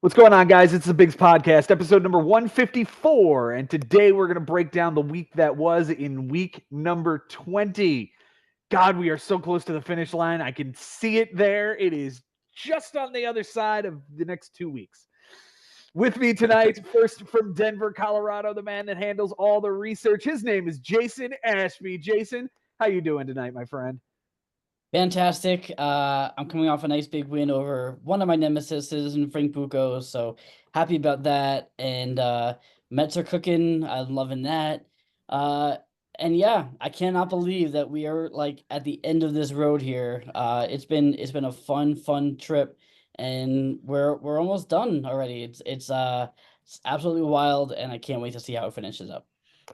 What's going on, guys? It's the Bigs Podcast, episode number 154. And today we're going to break down the week that was in week number 20. God, we are so close to the finish line. I can see it there. It is just on the other side of the next 2 weeks. With me tonight, first from Denver, Colorado, the man that handles all the research. His name is Jason Ashby. Jason, how you doing tonight, my friend? Fantastic. I'm coming off a nice big win over one of my nemesis in Frank Bucco, so happy about that. And Mets are cooking. I'm loving that. And yeah, I cannot believe that we are like at the end of this road here. It's been a fun trip, and we're almost done already. It's absolutely wild, and I can't wait to see how it finishes up.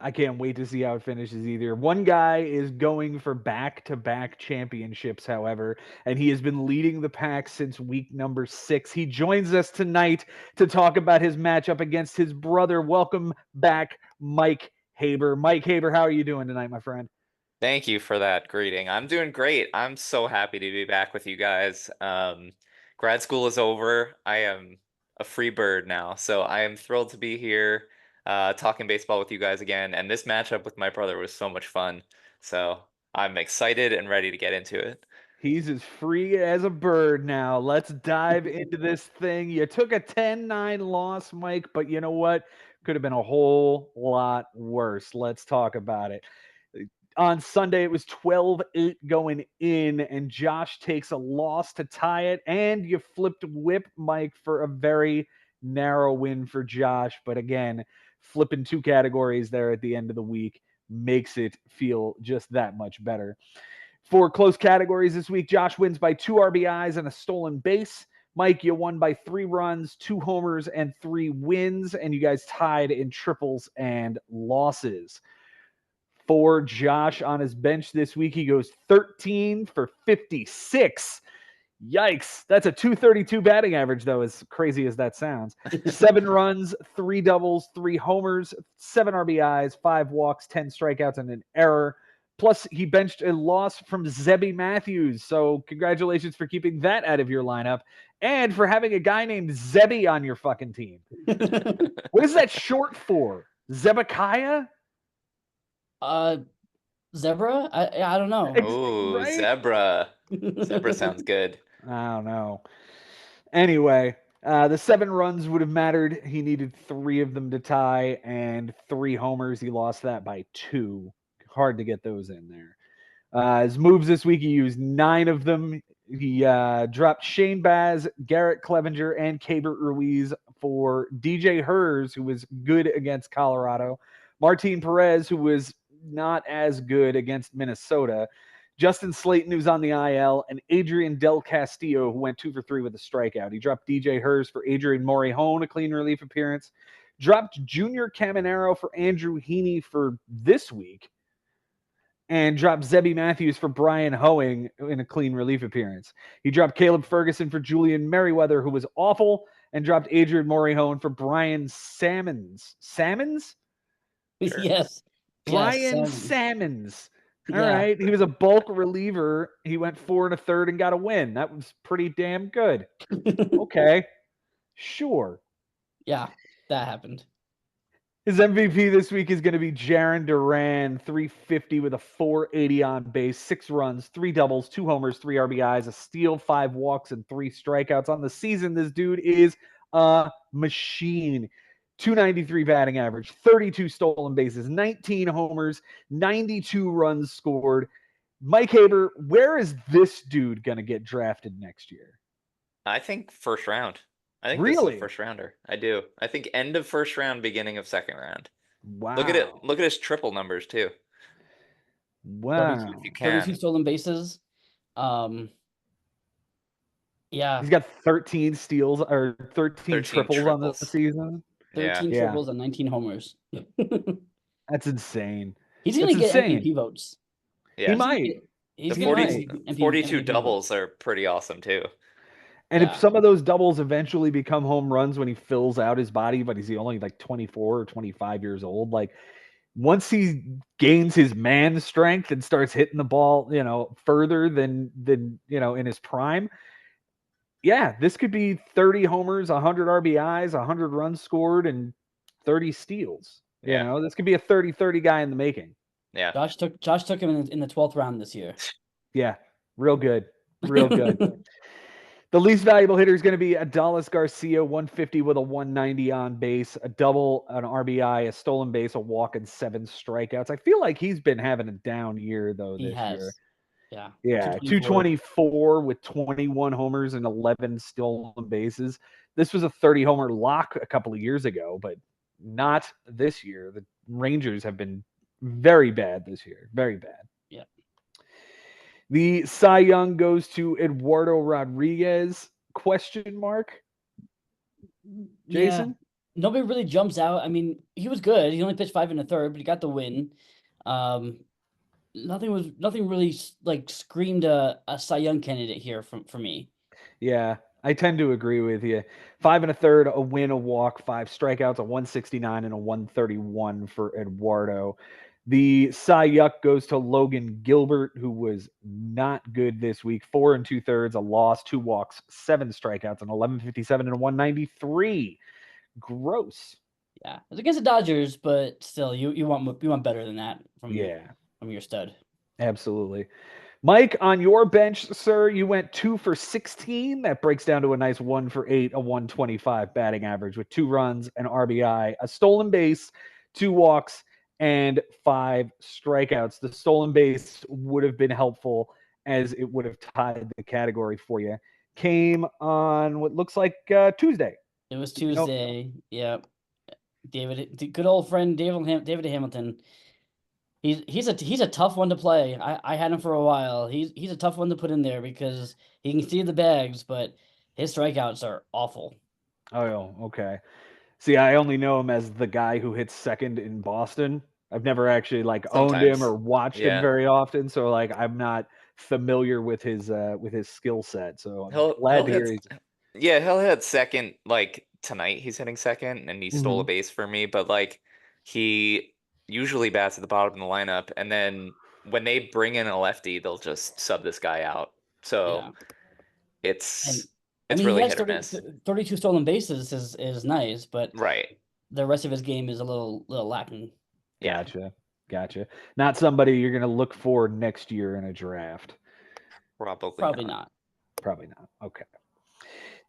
I can't wait to see how it finishes either. One guy is going for back-to-back championships, however, and he has been leading the pack since week number 6. He joins us tonight to talk about his matchup against his brother. Welcome back, Mike Haber. Mike Haber, how are you doing tonight, my friend? Thank you for that greeting. I'm doing great. I'm so happy to be back with you guys. Grad school is over. I am a free bird now, so I am thrilled to be here, talking baseball with you guys again. And this matchup with my brother was so much fun. So I'm excited and ready to get into it. He's as free as a bird now. Let's dive into this thing. You took a 10-9 loss, Mike, but you know what? Could have been a whole lot worse. Let's talk about it. On Sunday, it was 12-8 going in, and Josh takes a loss to tie it, and you flipped whip, Mike, for a very narrow win for Josh. But again, flipping 2 categories there at the end of the week makes it feel just that much better. For close categories this week, Josh wins by 2 RBIs and a stolen base. Mike, you won by 3 runs, 2 homers, and 3 wins, and you guys tied in triples and losses. For Josh on his bench this week, he goes 13 for 56. Yikes. That's a 232 batting average, though, as crazy as that sounds. 7 runs, 3 doubles, 3 homers, 7 RBIs, 5 walks, 10 strikeouts, and an error. Plus, he benched a loss from Zebby Matthews. So, congratulations for keeping that out of your lineup and for having a guy named Zebby on your fucking team. What is that short for? Zebekiah? Uh, Zebra? I don't know. Ooh, Right? zebra. Zebra sounds good. I don't know. Anyway, the 7 runs would have mattered. He needed 3 of them to tie and 3 homers. He lost that by 2. Hard to get those in there. His moves this week, he used 9 of them. He dropped Shane Baz, Garrett Clevenger, and Kaber Ruiz for DJ Hers, who was good against Colorado, Martin Perez, who was not as good against Minnesota, Justin Slayton, who's on the IL, and Adrian Del Castillo, who went 2 for 3 with a strikeout. He dropped DJ Hers for Adrian Morihone, a clean relief appearance. Dropped Junior Caminero for Andrew Heaney for this week. And dropped Zebby Matthews for Brian Hoeing in a clean relief appearance. He dropped Caleb Ferguson for Julian Merriweather, who was awful, and dropped Adrian Morihone for Brian Salmons. Salmons? Sure. Yes. Brian Yes, Salmons. All yeah. right. He was a bulk reliever. He went 4 1/3 and got a win. That was pretty damn good. Okay. Sure. Yeah, that happened. His MVP this week is going to be Jarren Duran, 350 with a 480 on base, 6 runs, 3 doubles, 2 homers, 3 RBIs, a steal, 5 walks, and 3 strikeouts. On the season, this dude is a machine. 293 batting average, 32 stolen bases, 19 homers, 92 runs scored. Mike Haber, where is this dude going to get drafted next year? I think first round. I think this is Really? a first rounder. I do. I think end of first round, beginning of second round. Wow. Look at it. Look at his triple numbers too. Wow. 32, If you 32 can. stolen bases. Yeah, He's got 13 steals or 13 13 triples on the triples. season. 13 Yeah. triples and 19 homers. That's insane. He's gonna That's get insane. MVP votes. Yeah. He might. He's The gonna 40, get MVP 42 votes. doubles are pretty awesome too. And Yeah. if some of those doubles eventually become home runs when he fills out his body, but he's only like 24 or 25 years old, like once he gains his man strength and starts hitting the ball, further than in his prime, Yeah, this could be 30 homers, 100 RBIs, 100 runs scored, and 30 steals. You Yeah. know, this could be a 30-30 guy in the making. Yeah. Josh took him in the 12th round this year. Yeah, real good. Real good. The least valuable hitter is going to be Adolis Garcia, 150 with a 190 on base, a double, an RBI, a stolen base, a walk, and 7 strikeouts. I feel like he's been having a down year, though, He this year. has. Yeah. Yeah, 224 with 21 homers and 11 stolen bases. This was a 30 homer lock a couple of years ago, but not this year. The Rangers have been very bad this year. Very bad. Yeah. The Cy Young goes to Eduardo Rodriguez? Question mark. Jason? Yeah. Nobody really jumps out. I mean, he was good. He only pitched 5 1/3, but he got the win. Nothing really like screamed a Cy Young candidate here for me. Yeah, I tend to agree with you. 5 1/3, a win, a walk, 5 strikeouts, a 169 and a 131 for Eduardo. The Cy Young goes to Logan Gilbert, who was not good this week. 4 2/3, a loss, 2 walks, 7 strikeouts, an 1157 and a 193. Gross. Yeah, it was against the Dodgers, but still, you want better than that from your stud. Absolutely. Mike, on your bench, sir, you went 2 for 16. That breaks down to a nice 1 for 8, a 125 batting average with 2 runs, an RBI, a stolen base, 2 walks, and 5 strikeouts. The stolen base would have been helpful as it would have tied the category for you. Came on what looks like Tuesday. It was Tuesday. Yep. David, good old friend David Hamilton. He's a tough one to play. I had him for a while. He's a tough one to put in there because he can see the bags, but his strikeouts are awful. Oh, okay. See, I only know him as the guy who hits second in Boston. I've never actually owned him or watched him very often, so I'm not familiar with his skill set. So I'm glad to hear he'll hit second tonight. He's hitting second, and he stole a base for me. But he usually bats at the bottom of the lineup, and then when they bring in a lefty, they'll just sub this guy out. So it's really hit or miss. 32 stolen bases is nice, but right, the rest of his game is a little lacking. Yeah. Gotcha. Not somebody you're going to look for next year in a draft. Probably not. Probably not. Okay.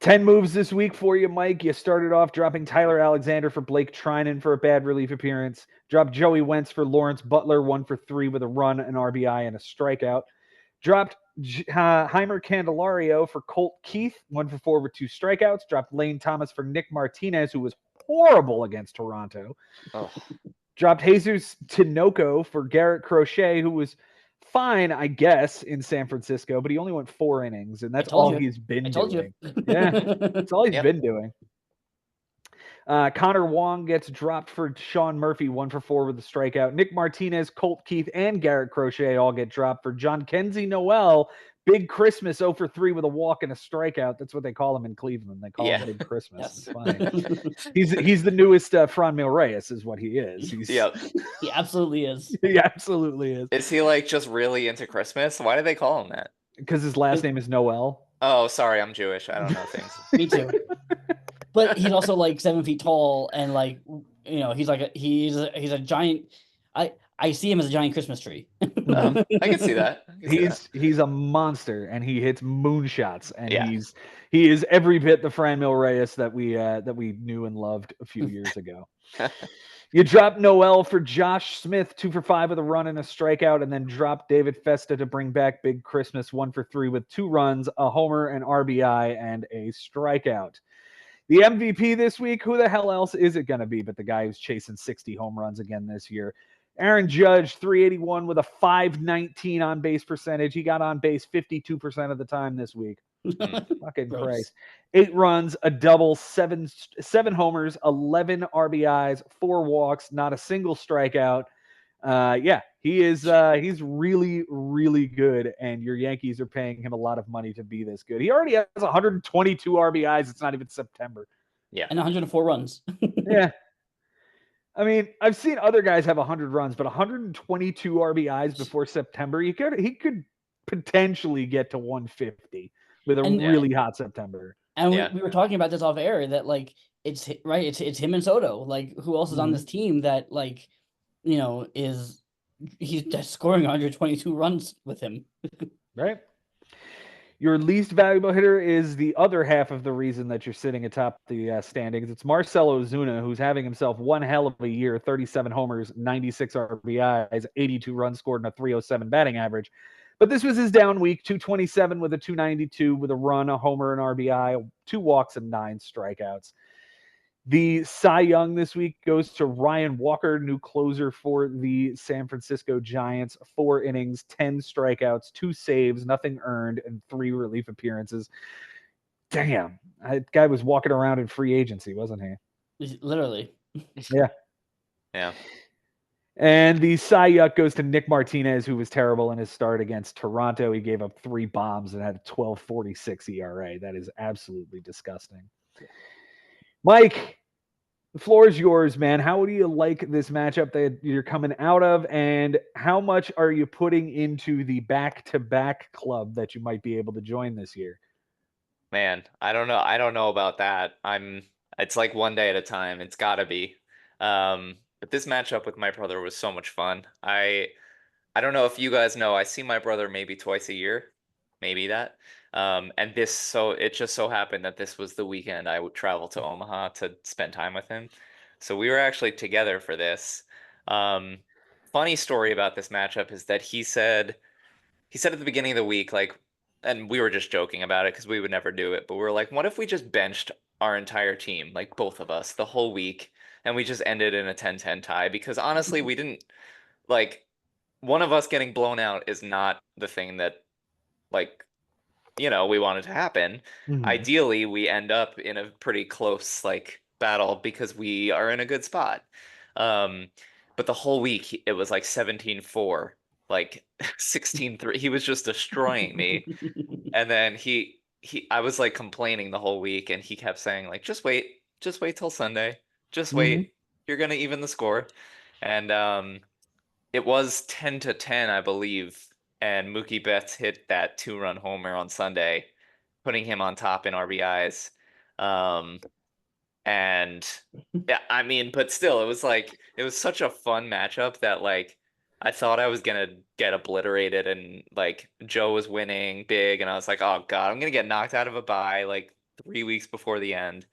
10 moves this week for you, Mike. You started off dropping Tyler Alexander for Blake Trinan for a bad relief appearance. Dropped Joey Wentz for Lawrence Butler, 1 for 3 with a run, an RBI, and a strikeout. Dropped Heimer Candelario for Colt Keith, 1 for 4 with 2 strikeouts. Dropped Lane Thomas for Nick Martinez, who was horrible against Toronto. Oh. Dropped Jesus Tinoco for Garrett Crochet, who was fine, I guess, in San Francisco, but he only went 4 innings, and that's all he's been doing. Yeah, that's all he's been doing. Connor Wong gets dropped for Sean Murphy, 1 for 4 with a strikeout. Nick Martinez, Colt Keith, and Garrett Crochet all get dropped for John Kenzie Noel. Big Christmas, 0 for 3 with a walk and a strikeout. That's what they call him in Cleveland. They call him Big Christmas. Yes. It's funny. He's the newest Franmil Reyes, is what he is. He absolutely is. He absolutely is. Is he just really into Christmas? Why do they call him that? Because his last name is Noel. Oh, sorry, I'm Jewish. I don't know things. Me too. But he's also 7 feet tall, and he's a giant. I see him as a giant Christmas tree. I can see that. He's a monster, and he hits moonshots, and he is every bit the Franmil Reyes that we knew and loved a few years ago. You dropped Noel for Josh Smith, 2 for 5 with a run and a strikeout, and then dropped David Festa to bring back Big Christmas, 1 for 3 with 2 runs, a homer, an RBI, and a strikeout. The MVP this week, who the hell else is it going to be but the guy who's chasing 60 home runs again this year? Aaron Judge, 381 with a 519 on base percentage. He got on base 52% of the time this week. Fucking Christ. 8 runs, a double, 7 homers, 11 RBIs, 4 walks, not a single strikeout. He is he's really, really good, and your Yankees are paying him a lot of money to be this good. He already has 122 RBIs. It's not even September. Yeah. And 104 runs. Yeah. I mean, I've seen other guys have 100 runs, but 122 RBIs before September, he could potentially get to 150. with a And- really hot September. And Yeah. we were talking about this off air that like it's him and Soto. Like who else is on this team that like is he's just scoring 122 runs with him. Right. Your least valuable hitter is the other half of the reason that you're sitting atop the standings. It's Marcell Ozuna, who's having himself one hell of a year: 37 homers, 96 RBIs, 82 runs scored, and a 307 batting average. But this was his down week: 227 with a 292 with a run, a homer, an RBI, 2 walks, and 9 strikeouts. The Cy Young this week goes to Ryan Walker, new closer for the San Francisco Giants. 4 innings, 10 strikeouts, 2 saves, nothing earned, and 3 relief appearances. Damn, that guy was walking around in free agency, wasn't he? Literally. Yeah. Yeah. And the Cy Young goes to Nick Martinez, who was terrible in his start against Toronto. He gave up 3 bombs and had a 12.46 ERA. That is absolutely disgusting. Mike, the floor is yours, man. How do you like this matchup that you're coming out of, and how much are you putting into the back-to-back club that you might be able to join this year? Man, I don't know. I don't know about that. It's like one day at a time. It's gotta be. But this matchup with my brother was so much fun. I don't know if you guys know, I see my brother maybe twice a year, maybe that. And it just so happened that this was the weekend I would travel to Omaha to spend time with him. So we were actually together for this. Um, Funny story about this matchup is that he said at the beginning of the week, like, and we were just joking about it because we would never do it, but we were like, what if we just benched our entire team, like both of us, the whole week, and we just ended in a 10-10 tie? Because honestly, we didn't like one of us getting blown out is not the thing that like we wanted to happen. Ideally, we end up in a pretty close like battle because we are in a good spot. Um, but the whole week it was like 17-4, like 16-3. He was just destroying me. And then I was like complaining the whole week, and he kept saying like, just wait till Sunday. Just wait. You're gonna even the score. And it was 10-10, I believe, and Mookie Betts hit that 2-run homer on Sunday, putting him on top in RBIs. Um, and yeah, I mean, but still, it was such a fun matchup that like I thought I was gonna get obliterated, and like Joe was winning big, and I was like, oh God, I'm gonna get knocked out of a bye like 3 weeks before the end.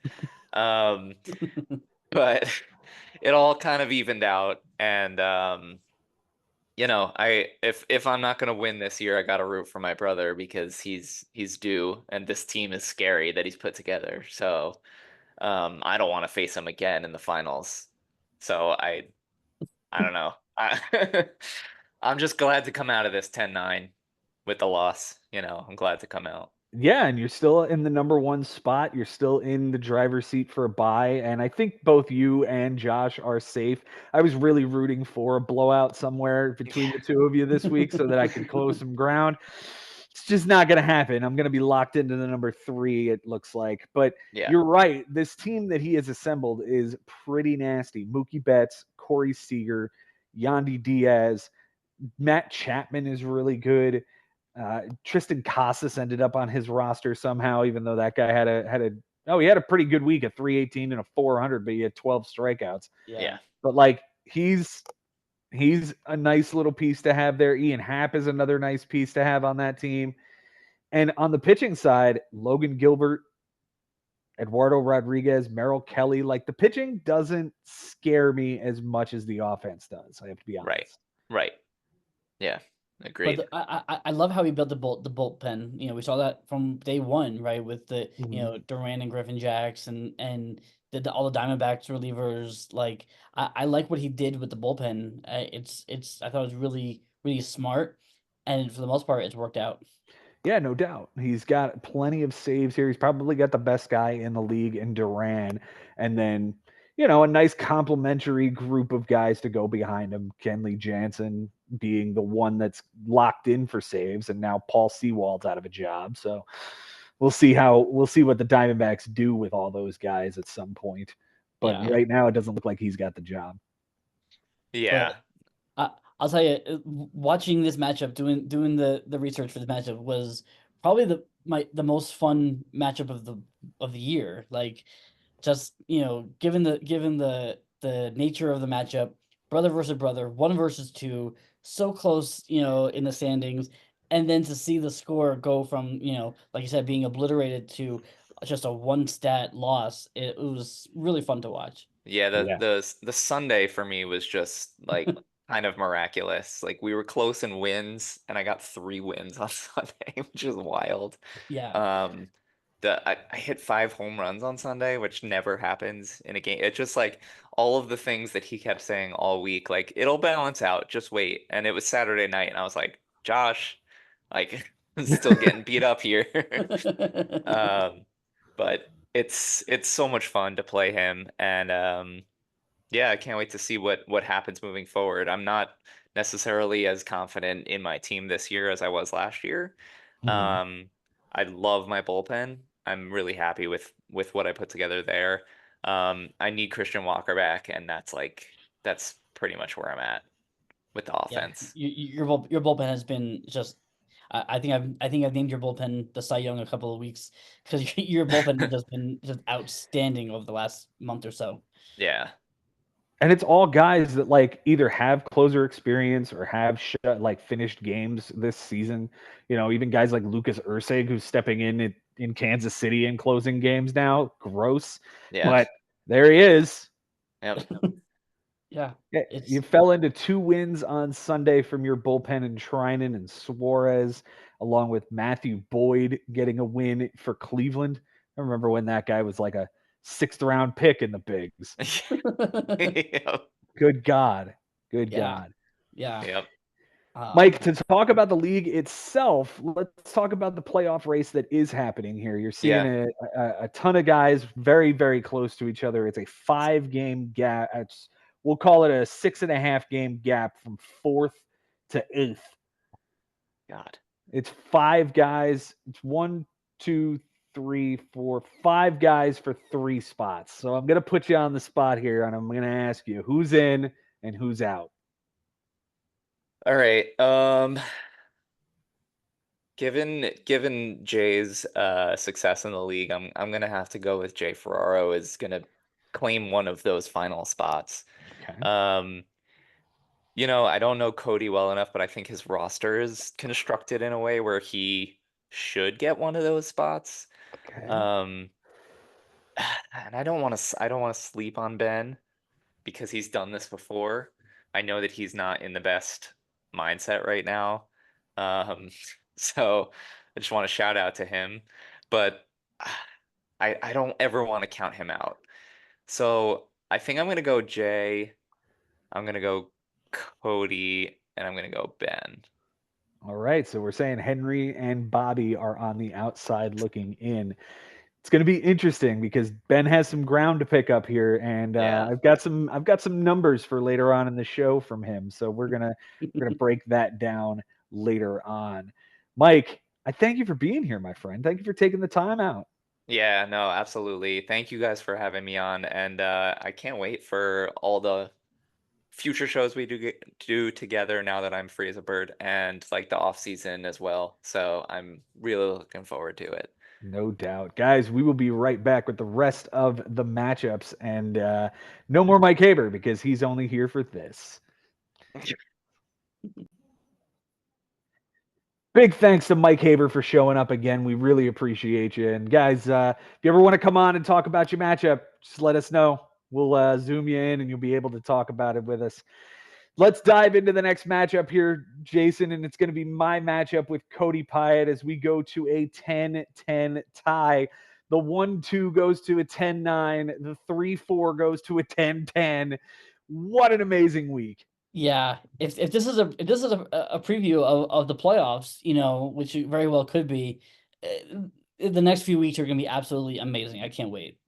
Um, but it all kind of evened out, and if I'm not gonna win this year, I gotta root for my brother because he's due, and this team is scary that he's put together. So I don't want to face him again in the finals. So I don't know. I'm just glad to come out of this 10-9 with the loss. I'm glad to come out. Yeah, and you're still in the number 1 spot. You're still in the driver's seat for a bye, and I think both you and Josh are safe. I was really rooting for a blowout somewhere between the two of you this week so that I could close some ground. It's just not going to happen. I'm going to be locked into the number 3, it looks like. But Yeah. you're right. This team that he has assembled is pretty nasty. Mookie Betts, Corey Seager, Yandy Diaz, Matt Chapman is really good. Tristan Casas ended up on his roster somehow, even though that guy had a pretty good week at 318 and a 400, but he had 12 strikeouts. Yeah. But like he's a nice little piece to have there. Ian Happ is another nice piece to have on that team. And on the pitching side, Logan Gilbert, Eduardo Rodriguez, Merrill Kelly, like the pitching doesn't scare me as much as the offense does. I have to be honest. Right. Yeah. Agreed. But I love how he built the bullpen. We saw that from day one, right? With the Duran and Griffin Jacks and all the Diamondbacks relievers. Like I like what he did with the bullpen. I thought it was really really smart, and for the most part, it's worked out. Yeah, no doubt. He's got plenty of saves here. He's probably got the best guy in the league in Duran. And then, a nice complementary group of guys to go behind him. Kenley Jansen being the one that's locked in for saves, and now Paul Sewald's out of a job. So we'll see what the Diamondbacks do with all those guys at some point. But right now it doesn't look like he's got the job. Yeah. I'll tell you, watching this matchup, doing the research for the matchup was probably the most fun matchup of the year. Like, just given the nature of the matchup, brother versus brother, 1 versus 2, so close, in the standings, and then to see the score go from like you said, being obliterated to just a one stat loss, it was really fun to watch. Yeah, Yeah. the Sunday for me was just like kind of miraculous. Like we were close in wins, and I got 3 wins on Sunday, which is wild. Yeah. Um, I hit 5 home runs on Sunday, which never happens in a game. It's just like all of the things that he kept saying all week, like it'll balance out, just wait. And it was Saturday night, and I was like, Josh, like I'm still getting beat up here. But it's so much fun to play him, and yeah, I can't wait to see what happens moving forward. I'm not necessarily as confident in my team this year as I was last year. Mhm. Um, I love my bullpen. I'm really happy with what I put together there. I need Christian Walker back, and that's pretty much where I'm at with the Yeah, offense. your bullpen has been just. I think I've named your bullpen the Cy Young a couple of weeks because your bullpen has just been just outstanding over the last month or so. Yeah. And it's all guys that like either have closer experience or have finished games this season. Even guys like Lucas Ursig, who's stepping in Kansas City and closing games now. Gross, Yeah. but there he is. Yep. Yeah, Yeah, you fell into 2 wins on Sunday from your bullpen in Trinan and Suarez, along with Matthew Boyd getting a win for Cleveland. I remember when that guy was like a 6th-round pick in the bigs. Yep. Good God. Good yeah, God. yeah. Yep. Mike, to talk about the league itself, let's talk about the playoff race that is happening here. You're seeing Yeah. a ton of guys very, very close to each other. It's a 5-game gap. We'll call it a 6.5-game gap from 4th to 8th. God. It's 5 guys. It's 1, 2, 3, 4, 5 guys for 3 spots. So I'm going to put you on the spot here, and I'm going to ask you who's in and who's out. All right. Given Jay's success in the league, I'm gonna have to go with Jay Ferraro is gonna claim one of those final spots. Okay. Um, I don't know Cody well enough, but I think his roster is constructed in a way where he should get one of those spots. Okay. Um, and I don't want to sleep on Ben because he's done this before. I know that he's not in the best mindset right now. Um, so I just want to shout out to him, but I don't ever want to count him out. So I think I'm gonna go Jay, I'm gonna go Cody, and I'm gonna go Ben. All right. So we're saying Henry and Bobby are on the outside looking in. It's going to be interesting because Ben has some ground to pick up here, and Yeah. I've got some numbers for later on in the show from him. So we're gonna break that down later on. Mike, I thank you for being here, my friend. Thank you for taking the time out. Yeah, no, absolutely. Thank you guys for having me on, and I can't wait for all the future shows we do together now that I'm free as a bird and like the off season as well. So I'm really looking forward to it. No doubt. Guys, we will be right back with the rest of the matchups and no more Mike Haber because he's only here for this. Big thanks to Mike Haber for showing up again. We really appreciate you. And guys, if you ever want to come on and talk about your matchup, just let us know. We'll Zoom you in and you'll be able to talk about it with us. Let's dive into the next matchup here, Jason, and it's going to be my matchup with Cody Pyatt as we go to a 10-10 tie. The 1-2 goes to a 10-9. The 3-4 goes to a 10-10. What an amazing week. Yeah, if this is a preview of the playoffs, which it very well could be, the next few weeks are going to be absolutely amazing. I can't wait.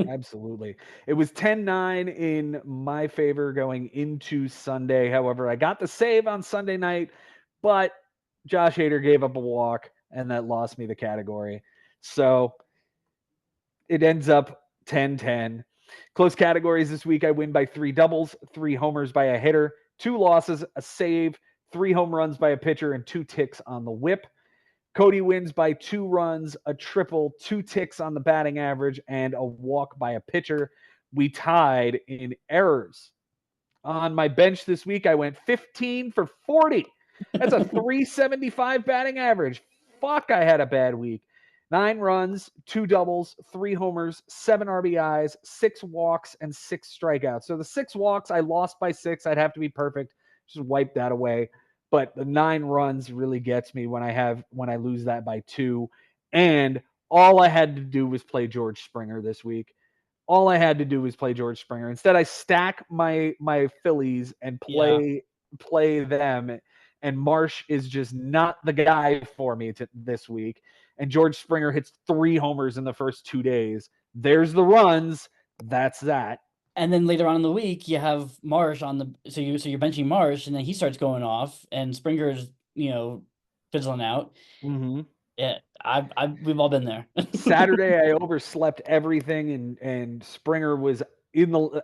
Absolutely. It was 10-9 in my favor going into Sunday. However, I got the save on Sunday night, but Josh Hader gave up a walk, and that lost me the category. So it ends up 10-10. Close categories this week. I win by 3 doubles, 3 homers by a hitter, 2 losses, a save, 3 home runs by a pitcher, and 2 ticks on the whip. Cody wins by 2 runs, a triple, 2 ticks on the batting average, and a walk by a pitcher. We tied in errors. On my bench this week, I went 15 for 40. That's a 375 batting average. Fuck, I had a bad week. 9 runs, 2 doubles, 3 homers, 7 RBIs, 6 walks, and 6 strikeouts. So the 6 walks, I lost by 6. I'd have to be perfect. Just wipe that away. But the 9 runs really gets me when I lose that by 2. And all I had to do was play George Springer this week. All I had to do was play George Springer. Instead, I stack my Phillies and play them. And Marsh is just not the guy for me this week. And George Springer hits 3 homers in the first 2 days. There's the runs. That's that. And then later on in the week, you have Marsh on the so you're benching Marsh, and then he starts going off, and Springer's fizzling out. Mm-hmm. Yeah, we've all been there. Saturday, I overslept everything, and Springer was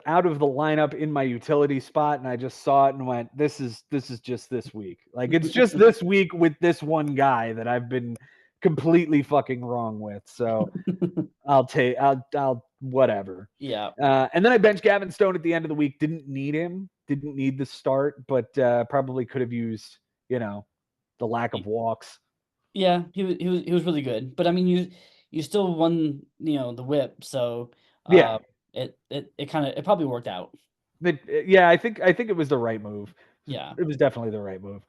out of the lineup in my utility spot, and I just saw it and went, "This is just this week. Like it's just this week with this one guy that I've been completely fucking wrong with." So I'll whatever. Yeah. And then I benched Gavin Stone at the end of the week. Didn't need him. Didn't need the start, but probably could have used the lack of walks. Yeah, he was really good, but I mean, you still won, the whip, so yeah, it probably worked out. Yeah, I think it was the right move. Yeah, it was definitely the right move.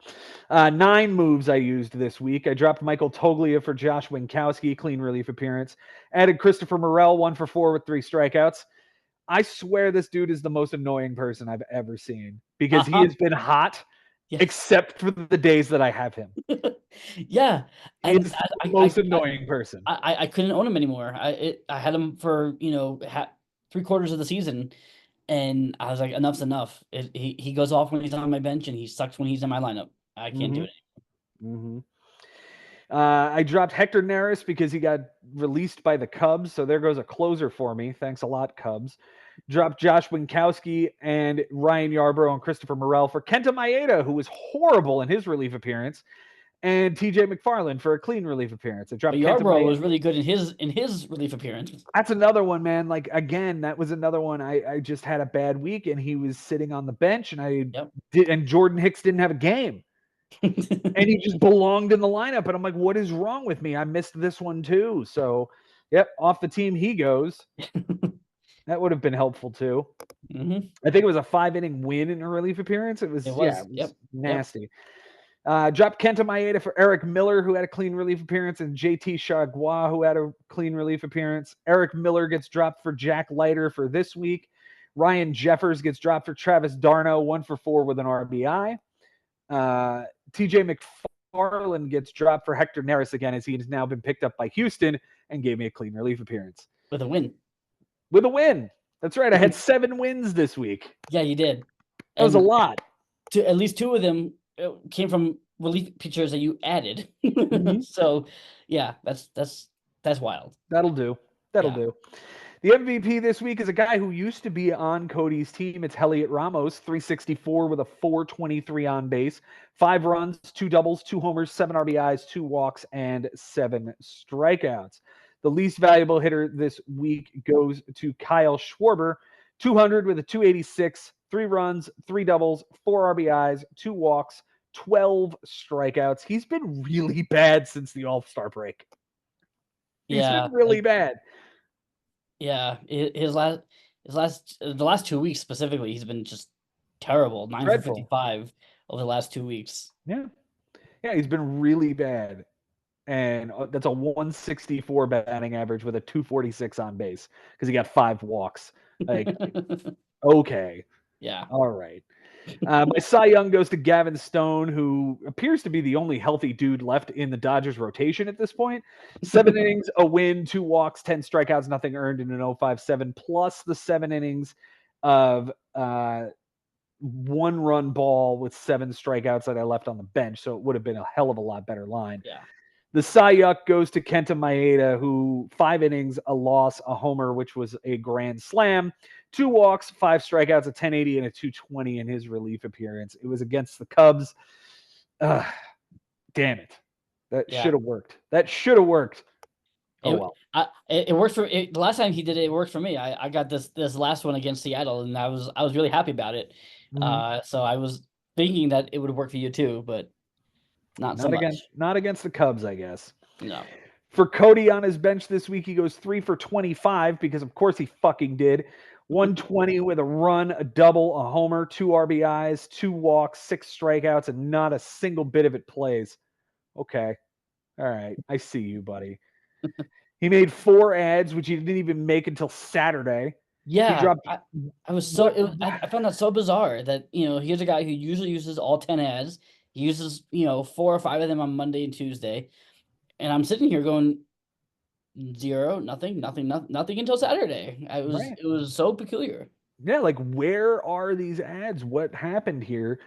9 moves I used this week. I dropped Michael Toglia for Josh Winkowski, clean relief appearance. Added Christopher Morel, 1 for 4 with 3 strikeouts. I swear this dude is the most annoying person I've ever seen because he has been hot, except for the days that I have him. Yeah, and he's the most annoying person. I couldn't own him anymore. I had him for 3/4 of the season, and I was like, enough's enough. He goes off when he's on my bench, and he sucks when he's in my lineup. I can't do it anymore. I dropped Hector Neris because he got released by the Cubs, so there goes a closer for me. Thanks a lot, Cubs. Dropped Josh Winkowski and Ryan Yarbrough and Christopher Morel for Kenta Maeda, who was horrible in his relief appearance, and TJ McFarland for a clean relief appearance. I dropped Yarbrough was really good in his relief appearance. That's another one, man. Like again, that was another one. I just had a bad week, and he was sitting on the bench, and and Jordan Hicks didn't have a game. And he just belonged in the lineup. And I'm like, what is wrong with me? I missed this one too. So, yep, off the team he goes. That would have been helpful too. Mm-hmm. I think it was a 5-inning win in a relief appearance. It was nasty. Dropped Kenta Maeda for Eric Miller, who had a clean relief appearance, and JT Chargois, who had a clean relief appearance. Eric Miller gets dropped for Jack Leiter for this week. Ryan Jeffers gets dropped for Travis Darno, 1 for 4 with an RBI. TJ McFarland gets dropped for Hector Neris again, as he has now been picked up by Houston and gave me a clean relief appearance. With a win. That's right. I had 7 wins this week. Yeah, you did. That was a lot. At least 2 of them came from relief pitchers that you added. So, yeah, that's wild. That'll do. The MVP this week is a guy who used to be on Cody's team. It's Heliot Ramos, 364 with a 423 on base, 5 runs, 2 doubles, 2 homers, 7 RBIs, 2 walks, and 7 strikeouts. The least valuable hitter this week goes to Kyle Schwarber, 200 with a 286, 3 runs, 3 doubles, 4 RBIs, 2 walks, 12 strikeouts. He's been really bad since the All-Star break. He's been really bad. Yeah, the last 2 weeks specifically, he's been just terrible. 9 for 55 over the last 2 weeks. Yeah, he's been really bad, and that's a 164 batting average with a 246 on base because he got 5 walks. Like, okay, yeah, all right. My Cy Young goes to Gavin Stone, who appears to be the only healthy dude left in the Dodgers rotation at this point. 7 innings, a win, 2 walks, 10 strikeouts, nothing earned in an 0.57, plus the 7 innings of 1-run ball with 7 strikeouts that I left on the bench. So it would have been a hell of a lot better line. Yeah. The Cy Young goes to Kenta Maeda, who 5 innings, a loss, a homer, which was a grand slam, 2 walks, 5 strikeouts, a 1080 and a 220 in his relief appearance. It was against the Cubs. Damn it. That Yeah. should have worked. That should have worked. Oh It, well. it worked for it. The last time he did it, it worked for me. I got this last one against Seattle, and I was really happy about it. Mhm. So I was thinking that it would work for you too, but not so much. Not against the Cubs, I guess. No. For Cody on his bench this week, he goes 3 for 25 because, of course, he fucking did. 120 with a run, a double, a homer, 2 RBIs, 2 walks, 6 strikeouts, and not a single bit of it plays. Okay. All right. I see you, buddy. He made 4 ads, which he didn't even make until Saturday. He Yeah, dropped I was so what? I found that so bizarre that here's a guy who usually uses all 10 ads. He uses 4 or 5 of them on Monday and Tuesday, and I'm sitting here going 0, nothing, nothing until Saturday. Right. It was so peculiar. Yeah, like where are these ads? What happened here?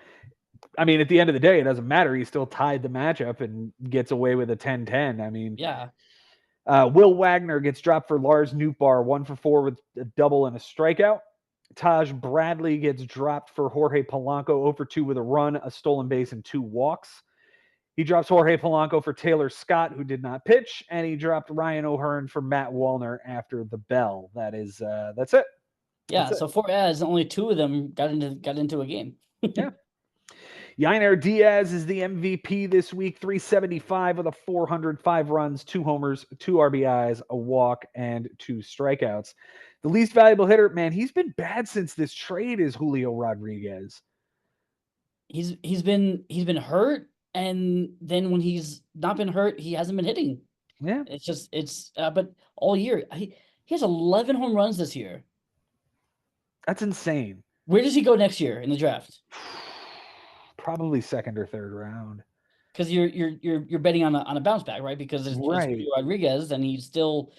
I mean, at the end of the day, it doesn't matter. He still tied the matchup and gets away with a 10-10. I mean, Yeah, Will Wagner gets dropped for Lars Nootbaar, 1 for 4 with a double and a strikeout. Taj Bradley gets dropped for Jorge Polanco, 0 for 2 with a run, a stolen base, and 2 walks. He drops Jorge Polanco for Taylor Scott, who did not pitch, and he dropped Ryan O'Hearn for Matt Wallner after the bell. That's it. yeah. That's So it. 4 ads, only 2 of them got into a game. Yeah. Yainer Diaz is the MVP this week, 375 with a 405 runs, 2 homers, 2 RBIs, a walk, and 2 strikeouts. The least valuable hitter, man, he's been bad since this trade, is Julio Rodriguez. He's been hurt, and then when he's not been hurt, he hasn't been hitting. Yeah. But all year he has 11 home runs this year. That's insane. Where does he go next year in the draft? Probably second or third round. Because you're betting on a bounce back, right? Because it's Right. Julio Rodriguez, and he's still,